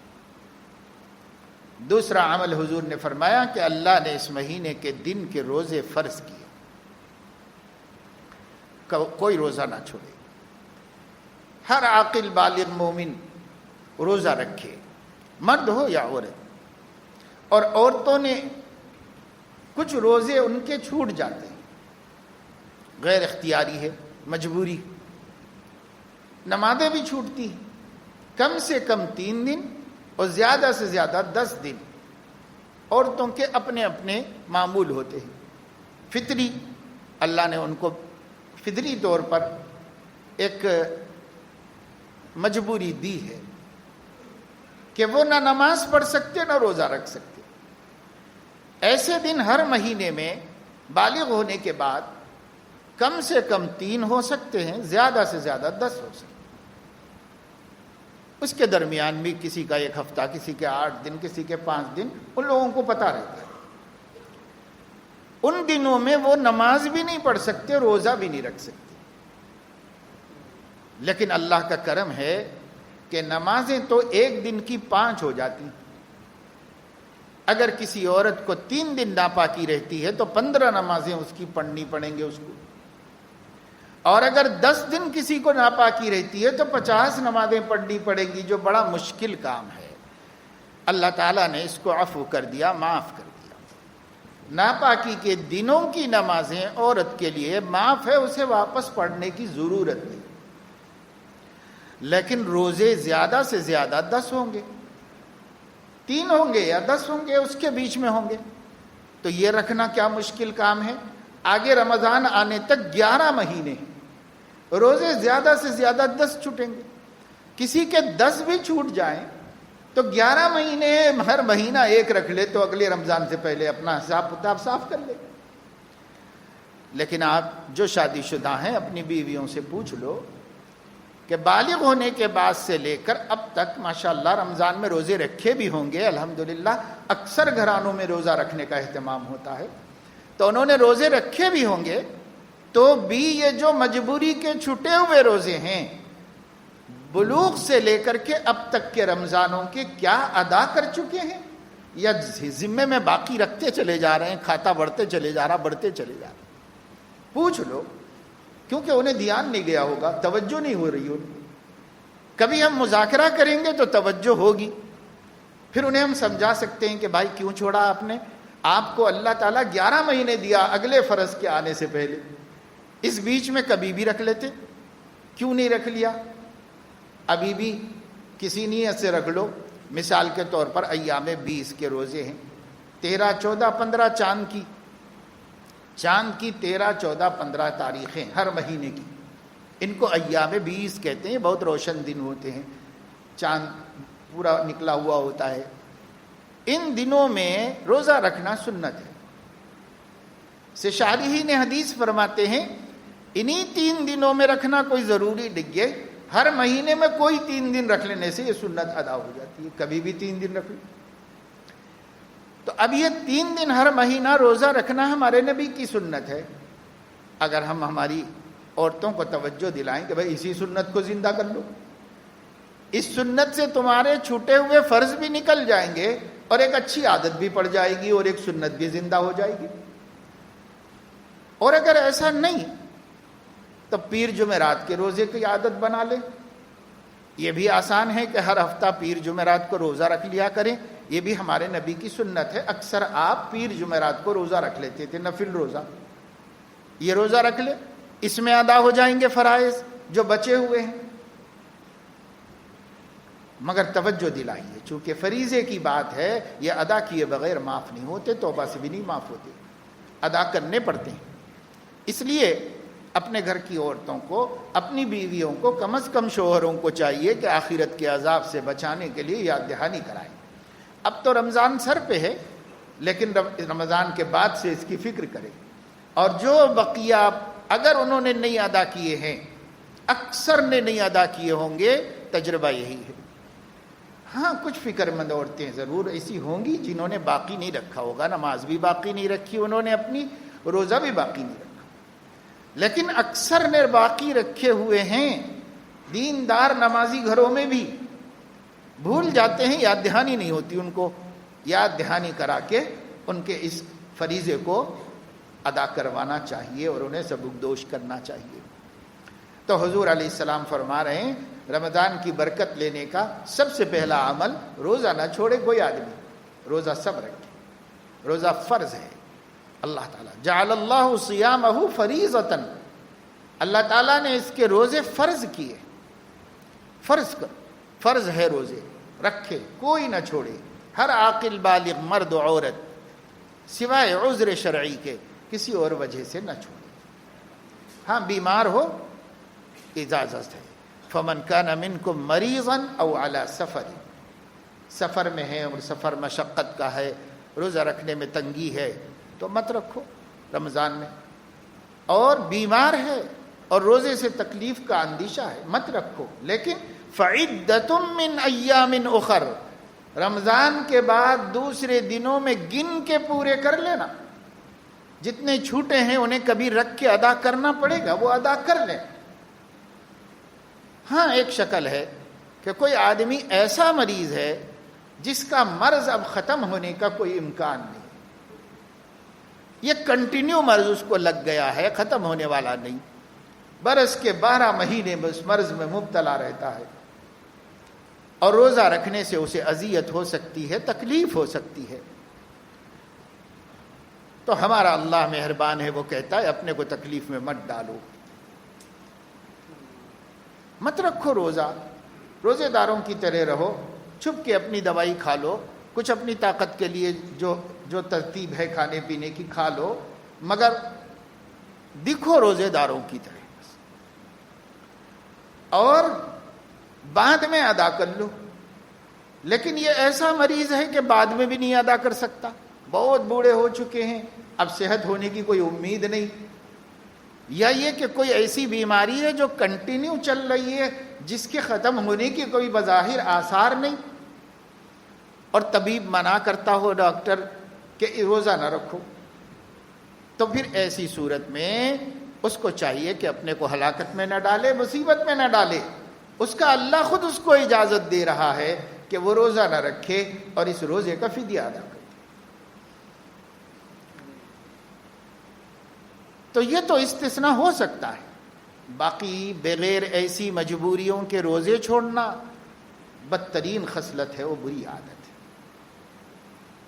دوسرا عمل حضور نے فرمایا کہ اللہ نے اس مہینے کے دن کے روزے فرض کیے، کوئی روزہ نہ چھوڑے۔ ہر عاقل بالغ مومن روزہ رکھے، مرد ہو یا عورت۔ اور عورتوں نے کچھ روزے ان کے چھوٹ جاتے ہیں، غیر اختیاری ہے، مجبوری۔ نمازیں بھی چھوٹتی ہیں، کم سے کم 3 دن اور زیادہ سے زیادہ 10 دن عورتوں کے اپنے اپنے معمول ہوتے ہیں۔ فطری اللہ نے ان کو فطری طور پر ایک مجبوری دی ہے کہ وہ نہ نماز پڑھ سکتے نہ روزہ رکھ سکتے۔ ایسے دن ہر مہینے میں بالغ ہونے کے بعد کم سے کم 3 ہو سکتے ہیں، زیادہ سے زیادہ 10 ہو سکتے ہیں۔ اس کے درمیان بھی کسی کا 1 ہفتہ، کسی کے 8 دن، کسی کے 5 دن، ان لوگوں کو پتہ رہتا ہے۔ ان دنوں میں وہ نماز بھی نہیں پڑھ سکتے، روزہ بھی نہیں رکھ سکتے۔ لیکن اللہ کا کرم ہے کہ نمازیں تو 1 دن کی 5 ہو جاتی۔ اگر کسی عورت کو 3 دن ناپاکی رہتی ہے تو 15 نمازیں اس کی پڑھنی پڑیں گے اس کو، اور اگر 10 دن کسی کو ناپاکی رہتی ہے تو 50 نمازیں پڑھنی پڑیں گی، جو بڑا مشکل کام ہے۔ اللہ تعالیٰ نے اس کو عفو کر دیا، معاف کر دیا۔ ناپاکی کے دنوں کی نمازیں عورت کے لیے معاف ہے، اسے واپس پڑھنے کی ضرورت نہیں۔ لیکن روزے زیادہ سے زیادہ 10 ہوں گے، 3 ہوں گے یا 10 ہوں گے، اس کے بیچ میں ہوں گے، تو یہ رکھنا کیا مشکل کام ہے۔ آگے رمضان آنے تک 11 مہینے ہیں، روزے زیادہ سے زیادہ 10 چھوٹیں گے۔ کسی کے 10 بھی چھوٹ جائیں تو 11 مہینے، ہر مہینہ 1 رکھ لے تو اگلے رمضان سے پہلے اپنا حساب کتاب صاف کر لے۔ لیکن آپ جو شادی شدہ ہیں اپنی بیویوں سے پوچھ لو کہ بالغ ہونے کے بعد سے لے کر اب تک ماشاءاللہ رمضان میں روزے رکھے بھی ہوں گے، الحمدللہ اکثر گھرانوں میں روزہ رکھنے کا اہتمام ہوتا ہے، تو انہوں نے روزے رکھے بھی ہوں گے، تو بھی یہ جو مجبوری کے چھٹے ہوئے روزے ہیں بلوغ سے لے کر کے اب تک کے رمضانوں کے کیا ادا کر چکے ہیں، یا ذمے میں باقی رکھتے چلے جا رہے ہیں، کھاتا بڑھتے چلے جا رہا، بڑھتے چلے جا رہا۔ پوچھ لو، کیونکہ انہیں دھیان نہیں گیا ہوگا، توجہ نہیں ہو رہی ہوگی۔ کبھی ہم مذاکرہ کریں گے تو توجہ ہوگی، پھر انہیں ہم سمجھا سکتے ہیں کہ بھائی کیوں چھوڑا آپ نے، آپ کو اللہ تعالیٰ 11 مہینے دیا اگلے فرض کے آنے سے پہلے، اس بیچ میں کبھی بھی رکھ لیتے، کیوں نہیں رکھ لیا؟ ابھی بھی کسی نیت سے رکھ لو۔ مثال کے طور پر ایام 20 کے روزے ہیں، 13، 14، 15 چاند کی 13، 14، 15 تاریخیں ہر مہینے کی، ان کو ایام 20 کہتے ہیں۔ بہت روشن دن ہوتے ہیں، چاند پورا نکلا ہوا ہوتا ہے۔ ان دنوں میں روزہ رکھنا سنت ہے۔ سے شارحین حدیث فرماتے ہیں انہی 3 دنوں میں رکھنا کوئی ضروری نہیں ہے، ہر مہینے میں کوئی 3 دن رکھ لینے سے یہ سنت ادا ہو جاتی ہے، کبھی بھی 3 دن رکھ لو۔ تو اب یہ 3 دن ہر مہینہ روزہ رکھنا ہمارے نبی کی سنت ہے۔ اگر ہم ہماری عورتوں کو توجہ دلائیں کہ بھائی اسی سنت کو زندہ کر لو، اس سنت سے تمہارے چھوٹے ہوئے فرض بھی نکل جائیں گے اور ایک اچھی عادت بھی پڑ جائے گی اور ایک سنت بھی زندہ ہو جائے گی۔ اور اگر ایسا نہیں تو پیر جمعرات کے روزے کی عادت بنا لیں. یہ بھی آسان ہے کہ ہر ہفتہ پیر جمعرات کو روزہ رکھ لیا کریں. یہ بھی ہمارے نبی کی سنت ہے. اکثر آپ پیر جمعرات کو روزہ رکھ لیتے تھے، نفل روزہ. یہ روزہ رکھ لے، اس میں ادا ہو جائیں گے فرائض جو بچے ہوئے ہیں. مگر توجہ دلائیے، چونکہ فریضے کی بات ہے، یہ ادا کیے بغیر معاف نہیں ہوتے، توبہ سے بھی نہیں معاف ہوتے، ادا کرنے پڑتے ہیں. اس لیے اپنے گھر کی عورتوں کو، اپنی بیویوں کو، کم از کم شوہروں کو چاہیے کہ آخرت کے عذاب سے بچانے کے لیے یاد دہانی کرائیں. اب تو رمضان سر پہ ہے، لیکن رمضان کے بعد سے اس کی فکر کریں. اور جو بقیہ اگر انہوں نے نہیں ادا کیے ہیں، اکثر نے نہیں ادا کیے ہوں گے، تجربہ یہی ہے. ہاں کچھ فکر مند عورتیں ضرور ایسی ہوں گی جنہوں نے باقی نہیں رکھا ہوگا، نماز بھی باقی نہیں رکھی انہوں نے، اپنی روزہ بھی باقی نہیں رکھا، لیکن اکثر نے باقی رکھے ہوئے ہیں. دیندار نمازی گھروں میں بھی بھول جاتے ہیں، یاد دہانی نہیں ہوتی ان کو. یاد دہانی کرا کے ان کے اس فریضے کو ادا کروانا چاہیے اور انہیں سبکدوش کرنا چاہیے. تو حضور علیہ السلام فرما رہے ہیں رمضان کی برکت لینے کا سب سے پہلا عمل، روزہ نہ چھوڑے کوئی آدمی، روزہ سب رکھے. روزہ فرض ہے. اللہ تعالیٰ جعل اللہ صیامہ فریضۃ، اللہ تعالیٰ نے اس کے روزے فرض کیے. فرض ہے، روزے رکھے، کوئی نہ چھوڑے. ہر عاقل بالغ مرد و عورت سوائے عذر شرعی کے کسی اور وجہ سے نہ چھوڑے. ہاں بیمار ہو اجازت ہے. فمن کان منکم مریضا او علی سفر، سفر میں ہے اور سفر مشقت کا ہے، روزہ رکھنے میں تنگی ہے تو مت رکھو رمضان میں. اور بیمار ہے اور روزے سے تکلیف کا اندیشہ ہے، مت رکھو. لیکن فعدۃ من ایام اخر، رمضان کے بعد دوسرے دنوں میں گن کے پورے کر لینا. جتنے چھوٹے ہیں انہیں کبھی رکھ کے ادا کرنا پڑے گا، وہ ادا کر لیں. ہاں ایک شکل ہے کہ کوئی آدمی ایسا مریض ہے جس کا مرض اب ختم ہونے کا کوئی امکان نہیں، یہ کنٹینیو مرض اس کو لگ گیا ہے، ختم ہونے والا نہیں، برس کے 12 مہینے اس مرض میں مبتلا رہتا ہے، اور روزہ رکھنے سے اسے اذیت ہو سکتی ہے، تکلیف ہو سکتی ہے. تو ہمارا اللہ مہربان ہے، وہ کہتا ہے اپنے کو تکلیف میں مت ڈالو، مت رکھو روزہ. روزے داروں کی طرح رہو، چھپ کے اپنی دوائی کھا لو، کچھ اپنی طاقت کے لیے جو ترتیب ہے کھانے پینے کی کھا لو، مگر دکھو روزے داروں کی طرح. اور بعد میں ادا کر لو. لیکن یہ ایسا مریض ہے کہ بعد میں بھی نہیں ادا کر سکتا، بہت بوڑھے ہو چکے ہیں، اب صحت ہونے کی کوئی امید نہیں، یا یہ کہ کوئی ایسی بیماری ہے جو کنٹینیو چل رہی ہے، جس کے ختم ہونے کی کوئی بظاہر آثار نہیں، اور طبیب منع کرتا ہو، ڈاکٹر، کہ روزہ نہ رکھو. تو پھر ایسی صورت میں اس کو چاہیے کہ اپنے کو ہلاکت میں نہ ڈالے، مصیبت میں نہ ڈالے. اس کا اللہ خود اس کو اجازت دے رہا ہے کہ وہ روزہ نہ رکھے اور اس روزے کا فدیہ ادا کرے. تو یہ تو استثناء ہو سکتا ہے. باقی بغیر ایسی مجبوریوں کے روزے چھوڑنا بدترین خصلت ہے، وہ بری عادت ہے.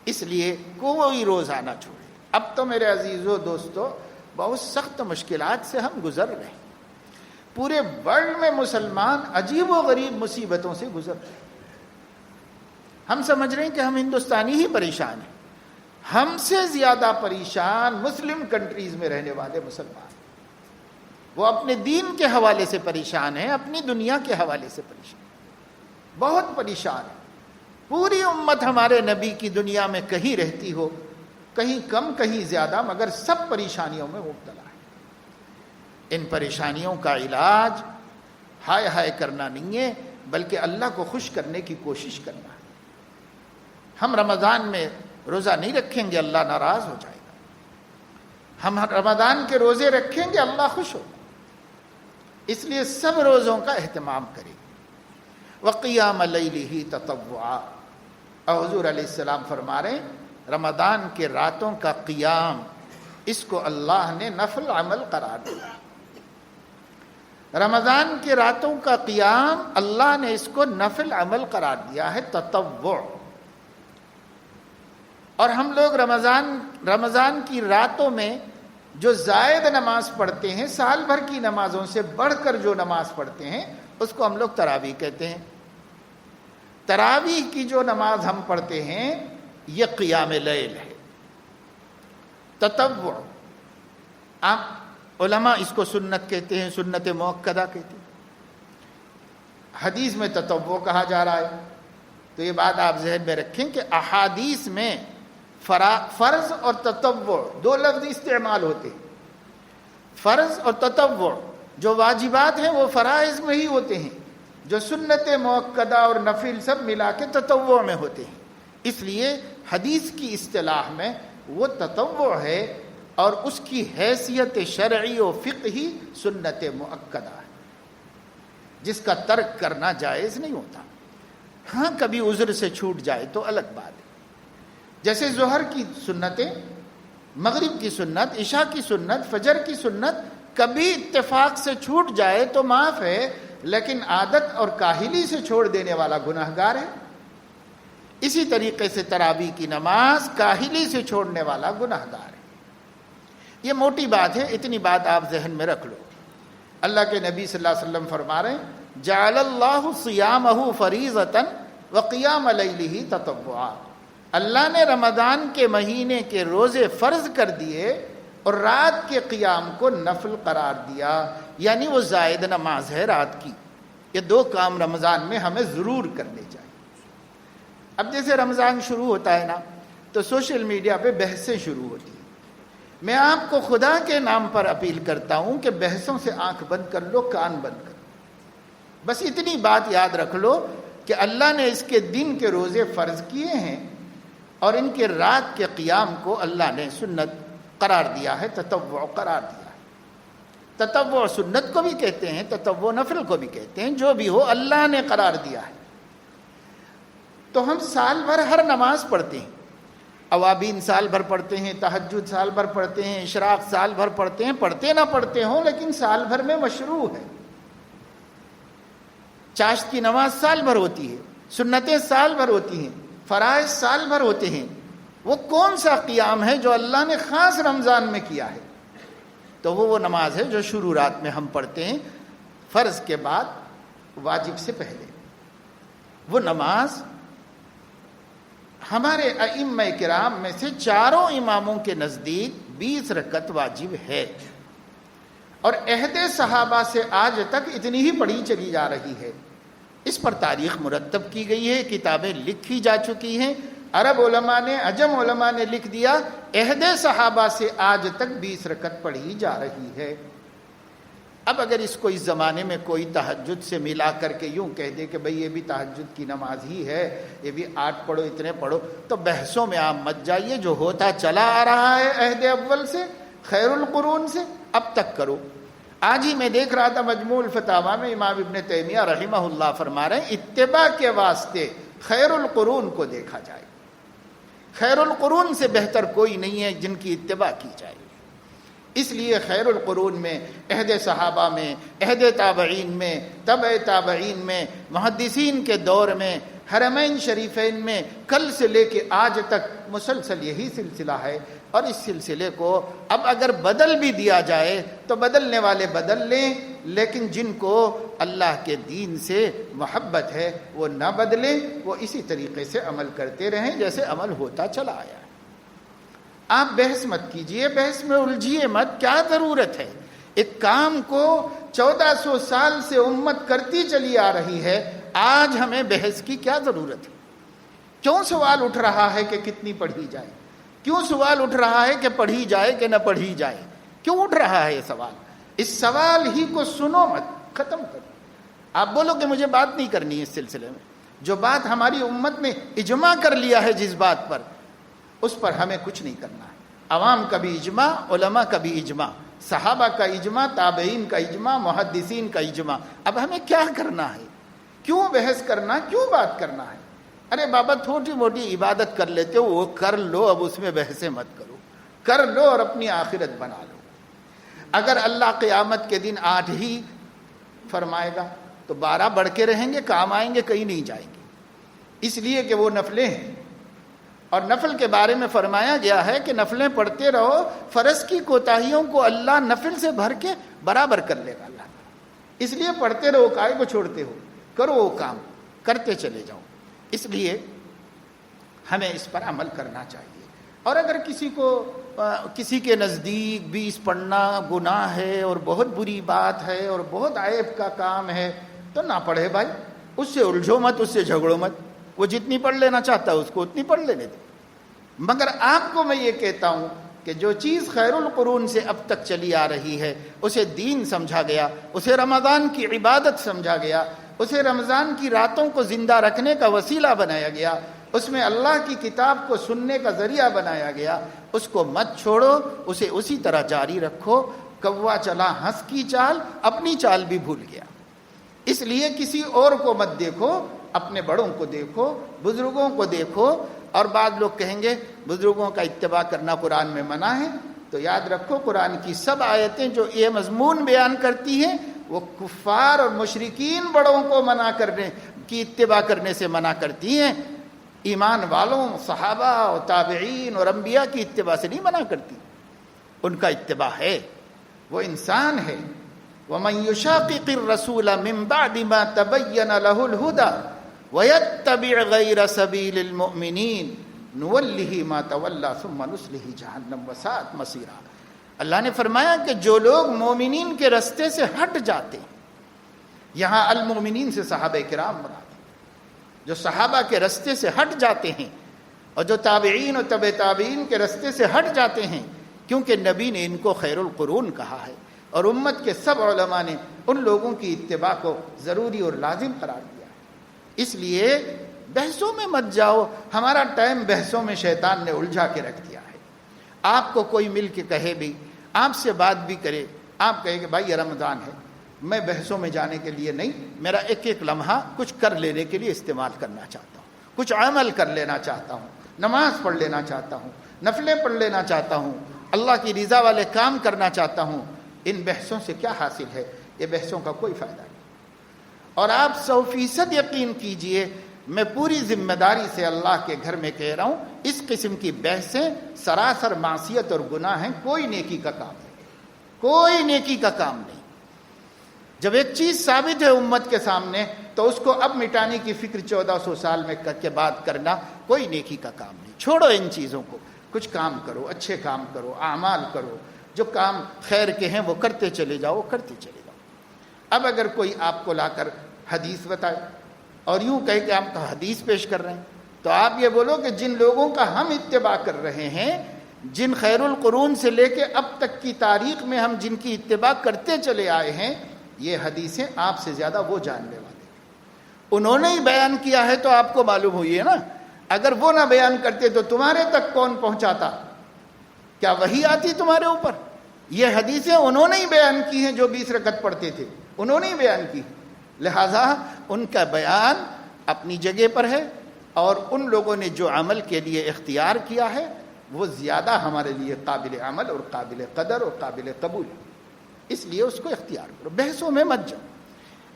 اس لیے کوئی روزہ نہ چھوڑے. اب تو میرے عزیزو دوستو بہت سخت مشکلات سے ہم گزر رہے ہیں. پورے ورلڈ میں مسلمان عجیب و غریب مصیبتوں سے گزر رہے ہیں. ہم سمجھ رہے ہیں کہ ہم ہندوستانی ہی پریشان ہیں. ہم سے زیادہ پریشان مسلم کنٹریز میں رہنے والے مسلمان. وہ اپنے دین کے حوالے سے پریشان ہیں، اپنی دنیا کے حوالے سے پریشان، بہت پریشان ہے. پوری امت ہمارے نبی کی دنیا میں کہیں رہتی ہو، کہیں کم کہیں زیادہ، مگر سب پریشانیوں میں مبتلا ہے. ان پریشانیوں کا علاج ہائے ہائے کرنا نہیں ہے، بلکہ اللہ کو خوش کرنے کی کوشش کرنا ہے. ہم رمضان میں روزہ نہیں رکھیں گے، اللہ ناراض ہو جائے گا. ہم رمضان کے روزے رکھیں گے، اللہ خوش ہوگا. اس لیے سب روزوں کا اہتمام کریں. وقیام لیلہ تطوعا، اور حضور علیہ السلام فرما رہے ہیں رمضان کے راتوں کا قیام اس کو اللہ نے نفل عمل قرار دیا۔ رمضان کی راتوں کا قیام اللہ نے اس کو نفل عمل قرار دیا ہے، تطوع۔ اور ہم لوگ رمضان کی راتوں میں جو زائد نماز پڑھتے ہیں، سال بھر کی نمازوں سے بڑھ کر جو نماز پڑھتے ہیں، اس کو ہم لوگ تراویح کہتے ہیں۔ تراویح کی جو نماز ہم پڑھتے ہیں یہ قیام لیل ہے، تطوع۔ آپ علماء اس کو سنت کہتے ہیں، سنت مؤکدہ کہتے ہیں۔ حدیث میں تطوع کہا جا رہا ہے، تو یہ بات آپ ذہن میں رکھیں کہ احادیث میں فرض اور تطوع دو لفظ استعمال ہوتے ہیں۔ فرض اور تطوع، جو واجبات ہیں وہ فرائض میں ہی ہوتے ہیں، جو سنت مؤکدہ اور نفل سب ملا کے تطوع میں ہوتے ہیں۔ اس لیے حدیث کی اصطلاح میں وہ تطوع ہے، اور اس کی حیثیت شرعی و فقہی سنت مؤکدہ ہے، جس کا ترک کرنا جائز نہیں ہوتا۔ ہاں کبھی عذر سے چھوٹ جائے تو الگ بات ہے، جیسے ظہر کی سنتیں، مغرب کی سنت، عشاء کی سنت، فجر کی سنت کبھی اتفاق سے چھوٹ جائے تو معاف ہے، لیکن عادت اور کاہلی سے چھوڑ دینے والا گناہگار ہے۔ اسی طریقے سے تراویح کی نماز کاہلی سے چھوڑنے والا گناہگار ہے۔ یہ موٹی بات ہے، اتنی بات آپ ذہن میں رکھ لو۔ اللہ کے نبی صلی اللہ علیہ وسلم فرما رہے ہیں، جعل اللہ صیامہ فریضۃ وقیام لیلہ تطوعا۔ اللہ نے رمضان کے مہینے کے روزے فرض کر دیے اور رات کے قیام کو نفل قرار دیا، یعنی وہ زائد نماز ہے رات کی۔ یہ دو کام رمضان میں ہمیں ضرور کرنے چاہیے۔ اب جیسے رمضان شروع ہوتا ہے نا، تو سوشل میڈیا پہ بحثیں شروع ہوتی ہیں۔ میں آپ کو خدا کے نام پر اپیل کرتا ہوں کہ بحثوں سے آنکھ بند کر لو، کان بند کر لو۔ بس اتنی بات یاد رکھ لو کہ اللہ نے اس کے دن کے روزے فرض کیے ہیں، اور ان کے رات کے قیام کو اللہ نے سنت قرار دیا ہے، تطوع قرار دیا ہے۔ تطوع سنت کو بھی کہتے ہیں، تطوع نفل کو بھی کہتے ہیں، جو بھی ہو اللہ نے قرار دیا ہے۔ تو ہم سال بھر ہر نماز پڑھتے ہیں، اوابین سال بھر پڑھتے ہیں، تہجد سال بھر پڑھتے ہیں، اشراق سال بھر پڑھتے ہیں، پڑھتے نہ پڑھتے ہوں لیکن سال بھر میں مشروع ہے۔ چاشت کی نماز سال بھر ہوتی ہے، سنتیں سال بھر ہوتی ہیں، فرائض سال بھر ہوتے ہیں۔ وہ کون سا قیام ہے جو اللہ نے خاص رمضان میں کیا ہے؟ تو وہ نماز ہے جو شروع رات میں ہم پڑھتے ہیں، فرض کے بعد، واجب سے پہلے۔ وہ نماز ہمارے ائمہ کرام میں سے چاروں اماموں کے نزدیک 20 رکعت واجب ہے، اور عہد صحابہ سے آج تک اتنی ہی پڑھی چلی جا رہی ہے۔ اس پر تاریخ مرتب کی گئی ہے، کتابیں لکھی جا چکی ہیں، عرب علماء نے، عجم علماء نے لکھ دیا، عہد صحابہ سے آج تک 20 رکعت پڑھی جا رہی ہے۔ اب اگر اس کو اس زمانے میں کوئی تہجد سے ملا کر کے یوں کہہ دے کہ بھئی یہ بھی تہجد کی نماز ہی ہے، یہ بھی 8 پڑھو، اتنے پڑھو، تو بحثوں میں آپ مت جائیے۔ جو ہوتا چلا آ رہا ہے عہد اول سے، خیر القرون سے، اب تک کرو۔ آج ہی میں دیکھ رہا تھا مجموع الفتاوی میں امام ابن تیمیہ رحمہ اللہ فرما رہے ہیں، اتباع کے واسطے خیر القرون کو دیکھا جائے۔ خیر القرون سے بہتر کوئی نہیں ہے جن کی اتباع کی جائے۔ اس لیے خیر القرون میں، عہد صحابہ میں، عہد تابعین میں، تبع تابعین میں، محدثین کے دور میں، حرمین شریفین میں کل سے لے کے آج تک مسلسل یہی سلسلہ ہے۔ اور اس سلسلے کو اب اگر بدل بھی دیا جائے تو بدلنے والے بدل لیں، لیکن جن کو اللہ کے دین سے محبت ہے وہ نہ بدلیں، وہ اسی طریقے سے عمل کرتے رہیں جیسے عمل ہوتا چلا آیا ہے۔ آپ بحث مت کیجئے، بحث میں الجھیے مت، کیا ضرورت ہے؟ ایک کام کو 1400 سال سے امت کرتی چلی آ رہی ہے، آج ہمیں بحث کی کیا ضرورت ہے؟ کیوں سوال اٹھ رہا ہے کہ کتنی پڑھی جائے؟ کیوں سوال اٹھ رہا ہے کہ پڑھی جائے کہ نہ پڑھی جائے؟ کیوں اٹھ رہا ہے یہ سوال؟ اس سوال ہی کو سنو مت، ختم کرو۔ آپ بولو کہ مجھے بات نہیں کرنی ہے اس سلسلے میں، جو بات ہماری امت نے اجماع کر لیا ہے جس بات پر، اس پر ہمیں کچھ نہیں کرنا ہے۔ عوام کا بھی اجماع، علماء کا بھی اجماع، صحابہ کا اجماع، تابعین کا اجماع، محدثین کا اجماع۔ اب ہمیں کیا کرنا ہے؟ کیوں بحث کرنا، کیوں بات کرنا ہے؟ ارے بابا تھوڑی موٹی عبادت کر لیتے ہو وہ کر لو، اب اس میں بحثیں مت کرو۔ کر لو اور اپنی آخرت بنا لو۔ اگر اللہ قیامت کے دن 8 ہی فرمائے گا تو 12 بڑھ کے رہیں گے، کام آئیں گے، کہیں نہیں جائیں گے، اس لیے کہ وہ نفلیں ہیں۔ اور نفل کے بارے میں فرمایا گیا ہے کہ نفلیں پڑھتے رہو، فرض کی کوتاہیوں کو اللہ نفل سے بھر کے برابر کر لے گا اللہ، اس لیے پڑھتے رہو، کائے کو چھوڑتے ہو، کرو وہ کام، کرتے چلے جاؤ۔ اس لیے ہمیں اس پر عمل کرنا چاہیے۔ اور اگر کسی کے نزدیک بھی اس پڑھنا گناہ ہے اور بہت بری بات ہے اور بہت عیب کا کام ہے تو نہ پڑھے بھائی، اس سے الجھو مت، اس سے جھگڑو مت، وہ جتنی پڑھ لینا چاہتا ہے اس کو اتنی پڑھ لینے دے۔ مگر آپ کو میں یہ کہتا ہوں کہ جو چیز خیر القرون سے اب تک چلی آ رہی ہے اسے دین سمجھا گیا، اسے رمضان کی عبادت سمجھا گیا، اسے رمضان کی راتوں کو زندہ رکھنے کا وسیلہ بنایا گیا، اس میں اللہ کی کتاب کو سننے کا ذریعہ بنایا گیا، اس کو مت چھوڑو، اسے اسی طرح جاری رکھو۔ کوا چلا ہنس کی چال، اپنی چال بھی بھول گیا۔ اس لیے کسی اور کو مت دیکھو، اپنے بڑوں کو دیکھو، بزرگوں کو دیکھو۔ اور بعض لوگ کہیں گے بزرگوں کا اتباع کرنا قرآن میں منع ہے، تو یاد رکھو قرآن کی سب آیتیں جو یہ مضمون بیان کرتی ہیں وہ کفار اور مشرکین بڑوں کو منع کرنے کی اتباع کرنے سے منع کرتی ہیں، ایمان والوں، صحابہ اور تابعین اور انبیاء کی اتباع سے نہیں منع کرتی۔ ان کا اتباع ہے، وہ انسان ہے۔ وَمَن يُشَاقِقِ الرَّسُولَ مِن بَعْدِ مَا تَبَيَّنَ لَهُ الْهُدَى وَيَتَّبِعْ غَيْرَ سَبِيلِ الْمُؤْمِنِينَ نُوَلِّهِ مَا تَوَلَّى ثُمَّ نُصْلِهِ جَهَنَّمَ وَسَاءَتْ مَصِيرًا۔ اللہ نے فرمایا کہ جو لوگ مومنین کے رستے سے ہٹ جاتے ہیں، یہاں المومنین سے صحابہ کرام مراد ہیں، جو صحابہ کے رستے سے ہٹ جاتے ہیں، اور جو تابعین اور تبع تابعین کے رستے سے ہٹ جاتے ہیں، کیونکہ نبی نے ان کو خیر القرون کہا ہے، اور امت کے سب علماء نے ان لوگوں کی اتباع کو ضروری اور لازم قرار دیا۔ اس لیے بحثوں میں مت جاؤ، ہمارا ٹائم بحثوں میں شیطان نے الجھا کے رکھ دیا ہے۔ آپ کو کوئی مل کے کہے بھی، آپ سے بات بھی کرے، آپ کہیں کہ بھائی یہ رمضان ہے، میں بحثوں میں جانے کے لیے نہیں، میرا ایک ایک لمحہ کچھ کر لینے کے لیے استعمال کرنا چاہتا ہوں، کچھ عمل کر لینا چاہتا ہوں، نماز پڑھ لینا چاہتا ہوں، نفلیں پڑھ لینا چاہتا ہوں، اللہ کی رضا والے کام کرنا چاہتا ہوں۔ ان بحثوں سے کیا حاصل ہے؟ یہ بحثوں کا کوئی فائدہ نہیں۔ اور آپ 100% یقین کیجئے، میں پوری ذمہ داری سے اللہ کے گھر میں کہہ رہا ہوں، اس قسم کی بحثیں سراسر معصیت اور گناہ ہیں، کوئی نیکی کا کام نہیں، کوئی نیکی کا کام نہیں۔ جب ایک چیز ثابت ہے امت کے سامنے تو اس کو اب مٹانے کی فکر 1400 سال میں کے بعد کرنا کوئی نیکی کا کام نہیں۔ چھوڑو ان چیزوں کو، کچھ کام کرو، اچھے کام کرو، اعمال کرو، جو کام خیر کے ہیں وہ کرتے چلے جاؤ، کرتے چلے جاؤ۔ اب اگر کوئی آپ کو لا کر حدیث بتائے اور یوں کہے کہ آپ کا حدیث پیش کر رہے ہیں، تو آپ یہ بولو کہ جن لوگوں کا ہم اتباع کر رہے ہیں، جن خیر القرون سے لے کے اب تک کی تاریخ میں ہم جن کی اتباع کرتے چلے آئے ہیں، یہ حدیثیں آپ سے زیادہ وہ جاننے والے ہیں۔ انہوں نے ہی بیان کیا ہے تو آپ کو معلوم ہوئی ہے نا۔ اگر وہ نہ بیان کرتے تو تمہارے تک کون پہنچاتا؟ کیا وحی آتی تمہارے اوپر؟ یہ حدیثیں انہوں نے ہی بیان کی ہیں، جو 20 رکعت پڑھتے تھے انہوں نے ہی بیان کی، لہذا ان کا بیان اپنی جگہ پر ہے، اور ان لوگوں نے جو عمل کے لیے اختیار کیا ہے وہ زیادہ ہمارے لیے قابل عمل اور قابل قدر اور قابل قبول ہے، اس لیے اس کو اختیار کرو، بحثوں میں مت جاؤ۔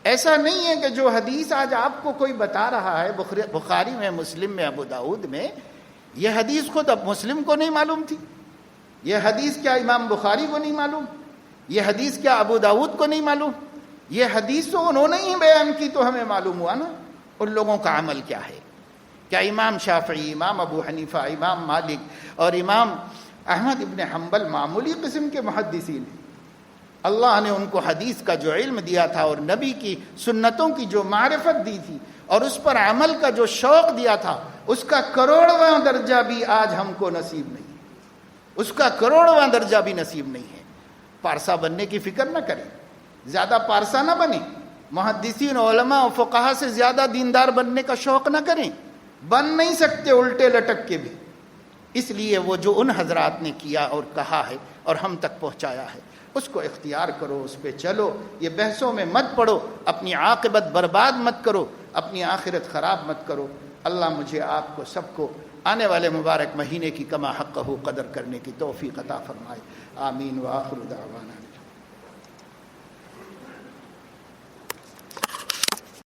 ایسا نہیں ہے کہ جو حدیث آج آپ کو کوئی بتا رہا ہے بخاری میں، مسلم میں، ابو داؤد میں، یہ حدیث خود اب مسلم کو نہیں معلوم تھی، یہ حدیث کیا امام بخاری کو نہیں معلوم، یہ حدیث کیا ابو داؤد کو نہیں معلوم، یہ حدیث تو انہوں نے ہی بیان کی تو ہمیں معلوم ہوا نا ان لوگوں کا عمل کیا ہے۔ کیا امام شافعی، امام ابو حنیفہ، امام مالک اور امام احمد ابن حنبل معمولی قسم کے محدثین ہیں؟ اللہ نے ان کو حدیث کا جو علم دیا تھا اور نبی کی سنتوں کی جو معرفت دی تھی اور اس پر عمل کا جو شوق دیا تھا، اس کا کروڑواں درجہ بھی آج ہم کو نصیب نہیں، اس کا کروڑواں درجہ بھی نصیب نہیں ہے۔ پارسا بننے کی فکر نہ کریں، زیادہ پارسا نہ بنیں، محدثین علماء اور فقہا سے زیادہ دیندار بننے کا شوق نہ کریں، بن نہیں سکتے الٹے لٹک کے بھی۔ اس لیے وہ جو ان حضرات نے کیا اور کہا ہے اور ہم تک پہنچایا ہے، اس کو اختیار کرو، اس پہ چلو، یہ بحثوں میں مت پڑو، اپنی عاقبت برباد مت کرو، اپنی آخرت خراب مت کرو۔ اللہ مجھے آپ کو سب کو آنے والے مبارک مہینے کی کما حقہ قدر کرنے کی توفیق عطا فرمائے. آمین. وآخر دعوانا